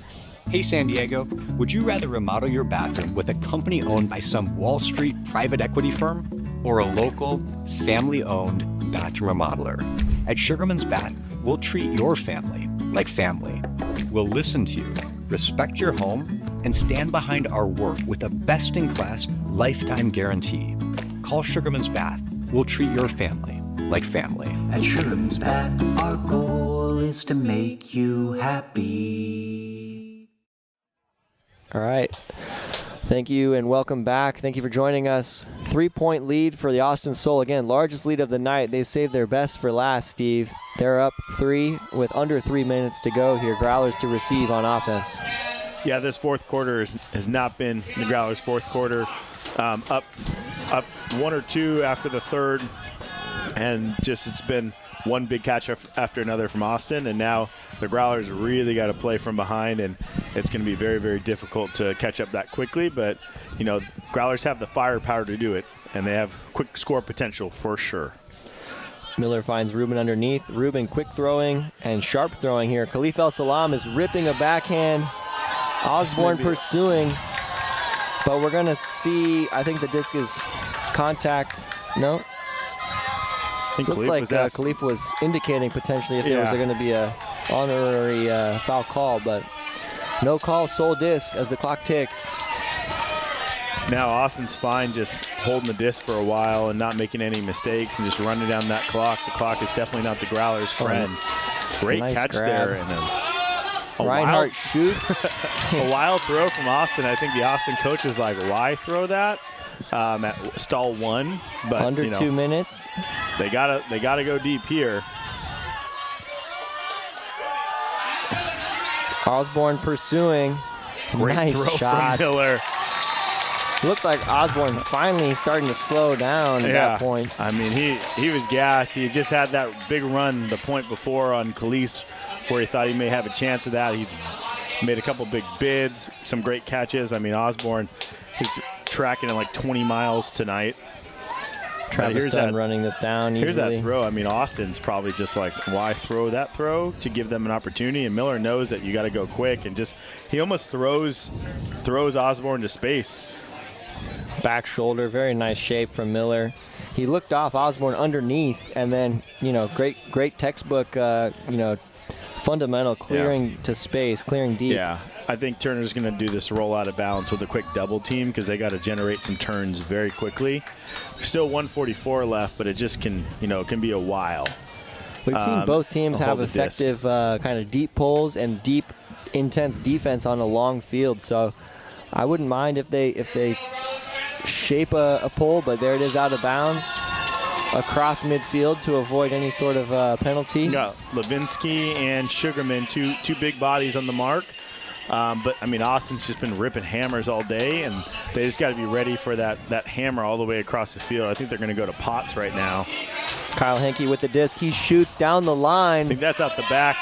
Hey San Diego, would you rather remodel your bathroom with a company owned by some Wall Street private equity firm or a local, family-owned bathroom remodeler? At Sugarman's Bath, we'll treat your family like family. We'll listen to you, respect your home, and stand behind our work with a best-in-class lifetime guarantee. Call Sugarman's Bath. We'll treat your family like family. At Sugarman's Bath, our goal is to make you happy. All right. Thank you and welcome back. Thank you for joining us. 3-point lead for the Austin Soul. Again, largest lead of the night. They saved their best for last, Steve. They're up 3 with under 3 minutes to go here. Growlers to receive on offense. Yeah, this fourth quarter has not been the Growlers' fourth quarter. Up 1 or 2 after the third, and just it's been one big catch after another from Austin, and now the Growlers really got to play from behind, and it's going to be very, very difficult to catch up that quickly. But, you know, Growlers have the firepower to do it, and they have quick score potential for sure. Miller finds Rubin underneath. Rubin quick throwing and sharp throwing here. Khalif El Salam is ripping a backhand. Osborne pursuing, but we're going to see, I think the disc is contact. No? I think Looked like Khalif was indicating potentially if there was going to be a honorary foul call, but no call. Soul disc as the clock ticks. Now Austin's fine just holding the disc for a while and not making any mistakes and just running down that clock. The clock is definitely not the Growlers' friend. Great nice catch grab there. And a Reinhardt shoots. A wild throw from Austin. I think the Austin coach is like, why throw that? At stall 1, but under, you know, 2 minutes. They gotta go deep here. Osborne pursuing. Great Nice throw shot. from Miller. Looked like Osborne finally starting to slow down at that point. I mean, he was gassed. He just had that big run the point before on Khalees where he thought he may have a chance of that. He made a couple big bids, some great catches. I mean, Osborne is tracking at like 20 miles tonight. Travis Dunn running this down easily. Here's that throw. I mean, Austin's probably just like, why throw that throw? To give them an opportunity. And Miller knows that you got to go quick. And just, he almost throws Osborne to space. Back shoulder, very nice shape from Miller. He looked off Osborne underneath, and then, great textbook, fundamental clearing to space, clearing deep. Yeah, I think Turner's going to do this roll out of bounds with a quick double team because they got to generate some turns very quickly. Still 144 left, but it just can be a while. We've seen both teams have effective kind of deep pulls and deep, intense defense on a long field. So I wouldn't mind if they shape a pull, but there it is out of bounds across midfield to avoid any sort of penalty. You got Levinsky and Sugarman, two big bodies on the mark. But, I mean, Austin's just been ripping hammers all day, and they just got to be ready for that hammer all the way across the field. I think they're going to go to Potts right now. Kyle Henke with the disc. He shoots down the line. I think that's out the back.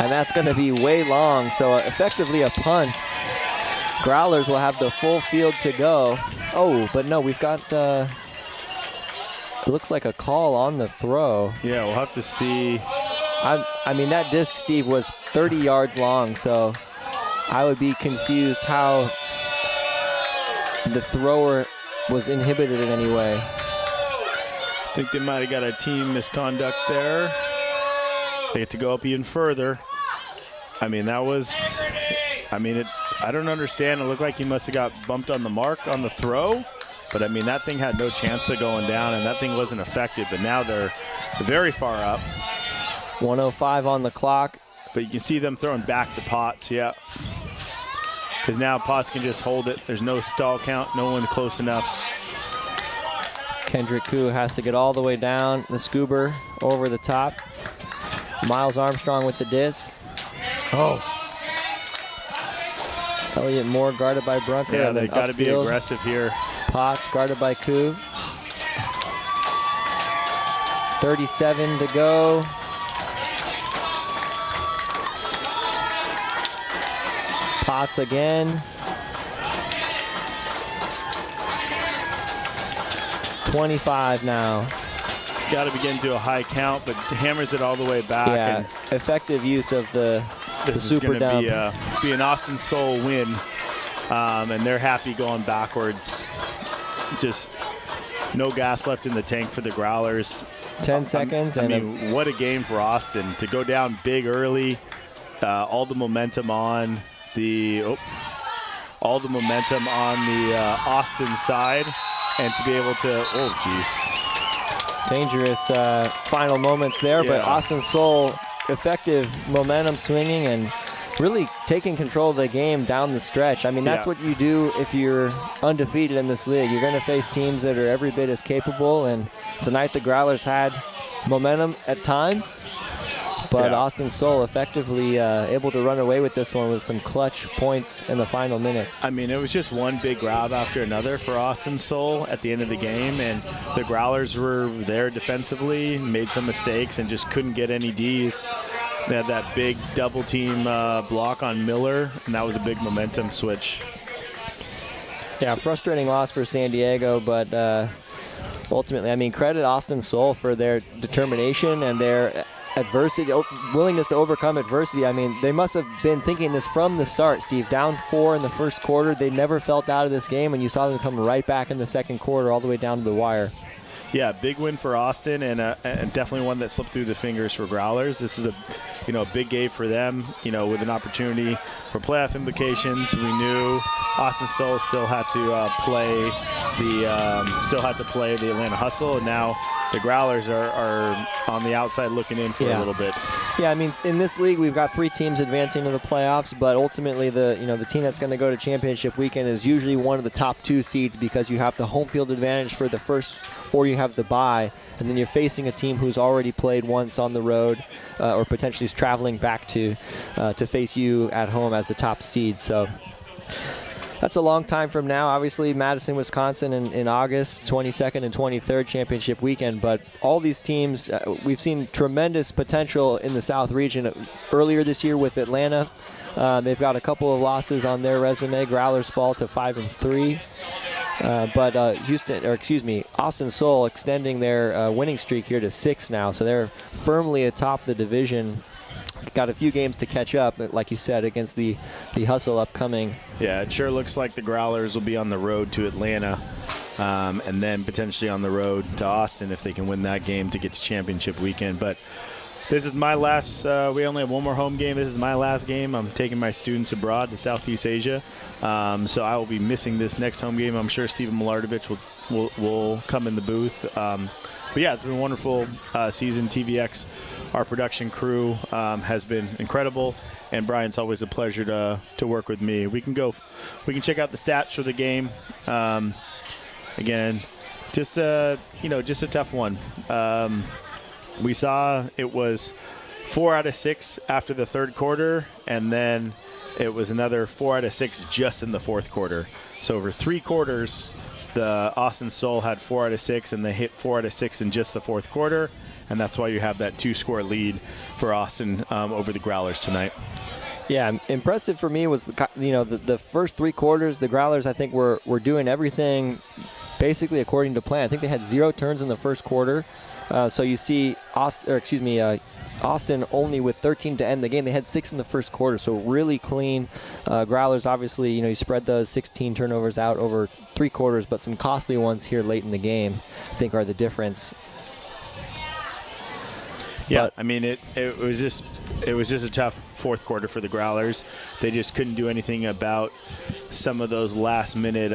And that's going to be way long, so effectively a punt. Growlers will have the full field to go. Oh, but no, we've got, it looks like a call on the throw. Yeah, we'll have to see. I mean, that disc, Steve, was 30 yards long, so I would be confused how the thrower was inhibited in any way. I think they might have got a team misconduct there. They get to go up even further. I mean, that was, I don't understand. It looked like he must have got bumped on the mark on the throw. But, I mean, that thing had no chance of going down, and that thing wasn't affected. But now they're very far up. 1:05 on the clock. But you can see them throwing back to Potts, yeah. Because now Potts can just hold it. There's no stall count, no one close enough. Kendrick Koo has to get all the way down. The Scoober over the top. Miles Armstrong with the disc. Oh. Elliott Moore guarded by Brunker. Yeah, they've got to be aggressive here. Potts guarded by Koo. 37 to go. Potts again. 25 now. Got to be getting to a high count, but hammers it all the way back. Yeah, and effective use of the super dump. This is going to be an Austin Soul win, and they're happy going backwards. Just no gas left in the tank for the Growlers. 10 seconds. I mean, what a game for Austin. To go down big early, all the momentum on the Austin side, and to be able to, dangerous final moments there, but Austin Soul, effective momentum swinging and really taking control of the game down the stretch. I mean, that's what you do if you're undefeated in this league. You're going to face teams that are every bit as capable, and tonight the Growlers had momentum at times, but Austin Soul effectively able to run away with this one with some clutch points in the final minutes. I mean, it was just one big grab after another for Austin Soul at the end of the game, and the Growlers were there defensively, made some mistakes, and just couldn't get any Ds. They had that big double team block on Miller, and that was a big momentum switch. Yeah, frustrating loss for San Diego, but ultimately, I mean, credit Austin Soul for their determination and their adversity, willingness to overcome adversity. I mean, they must have been thinking this from the start, Steve. Down 4 in the first quarter. They never felt out of this game, and you saw them come right back in the second quarter all the way down to the wire. Yeah, big win for Austin, and definitely one that slipped through the fingers for Growlers. This is a big game for them, with an opportunity for playoff implications. We knew Austin Soul still had to play the Atlanta Hustle, and now the Growlers are on the outside looking in for a little bit. Yeah, I mean, in this league, we've got 3 teams advancing to the playoffs, but ultimately the team that's going to go to championship weekend is usually one of the top 2 seeds because you have the home field advantage for the first, or you have the bye, and then you're facing a team who's already played once on the road or potentially is traveling back to face you at home as the top seed. So that's a long time from now. Obviously, Madison, Wisconsin in August, 22nd and 23rd championship weekend. But all these teams, we've seen tremendous potential in the South region. Earlier this year with Atlanta, they've got a couple of losses on their resume. Growlers fall to 5-3. But Austin Sol extending their winning streak here to 6 now. So they're firmly atop the division. Got a few games to catch up, like you said, against the hustle upcoming. Yeah, it sure looks like the Growlers will be on the road to Atlanta and then potentially on the road to Austin if they can win that game to get to championship weekend. But this is my last, we only have one more home game. This is my last game. I'm taking my students abroad to Southeast Asia. So I will be missing this next home game. I'm sure Steven Milardovich will come in the booth. But yeah, it's been a wonderful season. TVX, our production crew, has been incredible. And Brian, it's always a pleasure to work with me. We can check out the stats for the game. Again, just a tough one. We saw it was 4 out of 6 after the third quarter, and then it was another 4 out of 6 just in the fourth quarter. So over 3 quarters, the Austin Sol had 4 out of 6, and they hit 4 out of 6 in just the fourth quarter, and that's why you have that 2-score lead for Austin over the Growlers tonight. Yeah, impressive for me was the first 3 quarters. The Growlers, I think, were doing everything basically according to plan. I think they had 0 turns in the first quarter. So you see Austin only with 13 to end the game. They had 6 in the first quarter, so really clean. Growlers, obviously, you spread those 16 turnovers out over 3 quarters, but some costly ones here late in the game, I think, are the difference. Yeah, I mean, it was just a tough fourth quarter for the Growlers. They just couldn't do anything about some of those last minute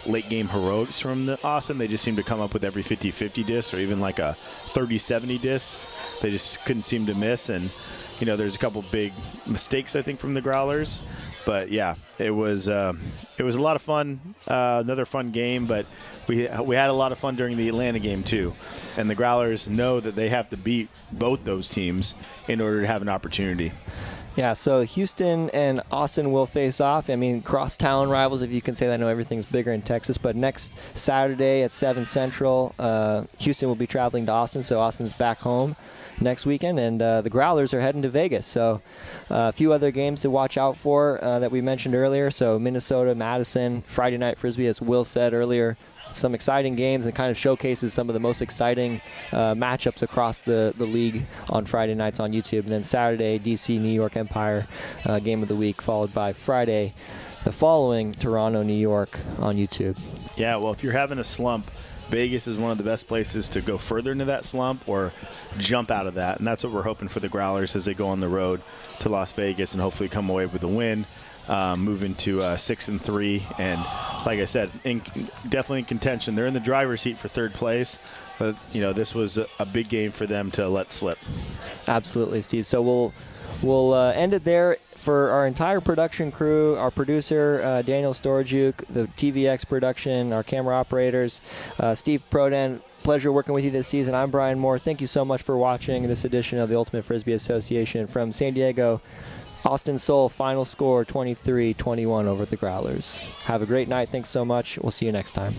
late game heroics from the Austin. They just seemed to come up with every 50-50 disc or even like a 30-70 disc. They just couldn't seem to miss. And there's a couple big mistakes I think from the Growlers. But yeah, it was a lot of fun. Another fun game, but we had a lot of fun during the Atlanta game too. And the Growlers know that they have to beat both those teams in order to have an opportunity. Yeah, so Houston and Austin will face off. I mean, cross-town rivals, if you can say that. I know everything's bigger in Texas, but next Saturday at 7 Central, Houston will be traveling to Austin, so Austin's back home next weekend, and the Growlers are heading to Vegas. So a few other games to watch out for that we mentioned earlier. So Minnesota, Madison, Friday night Frisbee, as Will said earlier. Some exciting games and kind of showcases some of the most exciting matchups across the league on Friday nights on YouTube. And then Saturday, DC, New York Empire game of the week, followed by Friday, the following Toronto, New York on YouTube. Yeah, well, if you're having a slump, Vegas is one of the best places to go further into that slump or jump out of that. And that's what we're hoping for the Growlers as they go on the road to Las Vegas and hopefully come away with a win. Moving to 6-3, and like I said, definitely in contention. They're in the driver's seat for third place, but this was a big game for them to let slip. Absolutely, Steve. So we'll end it there for our entire production crew, our producer Daniel Storajuk, the TVX production, our camera operators, Steve Prodan. Pleasure working with you this season. I'm Brian Moore. Thank you so much for watching this edition of the Ultimate Frisbee Association from San Diego. Austin Sol, final score 23-21 over the Growlers. Have a great night. Thanks so much. We'll see you next time.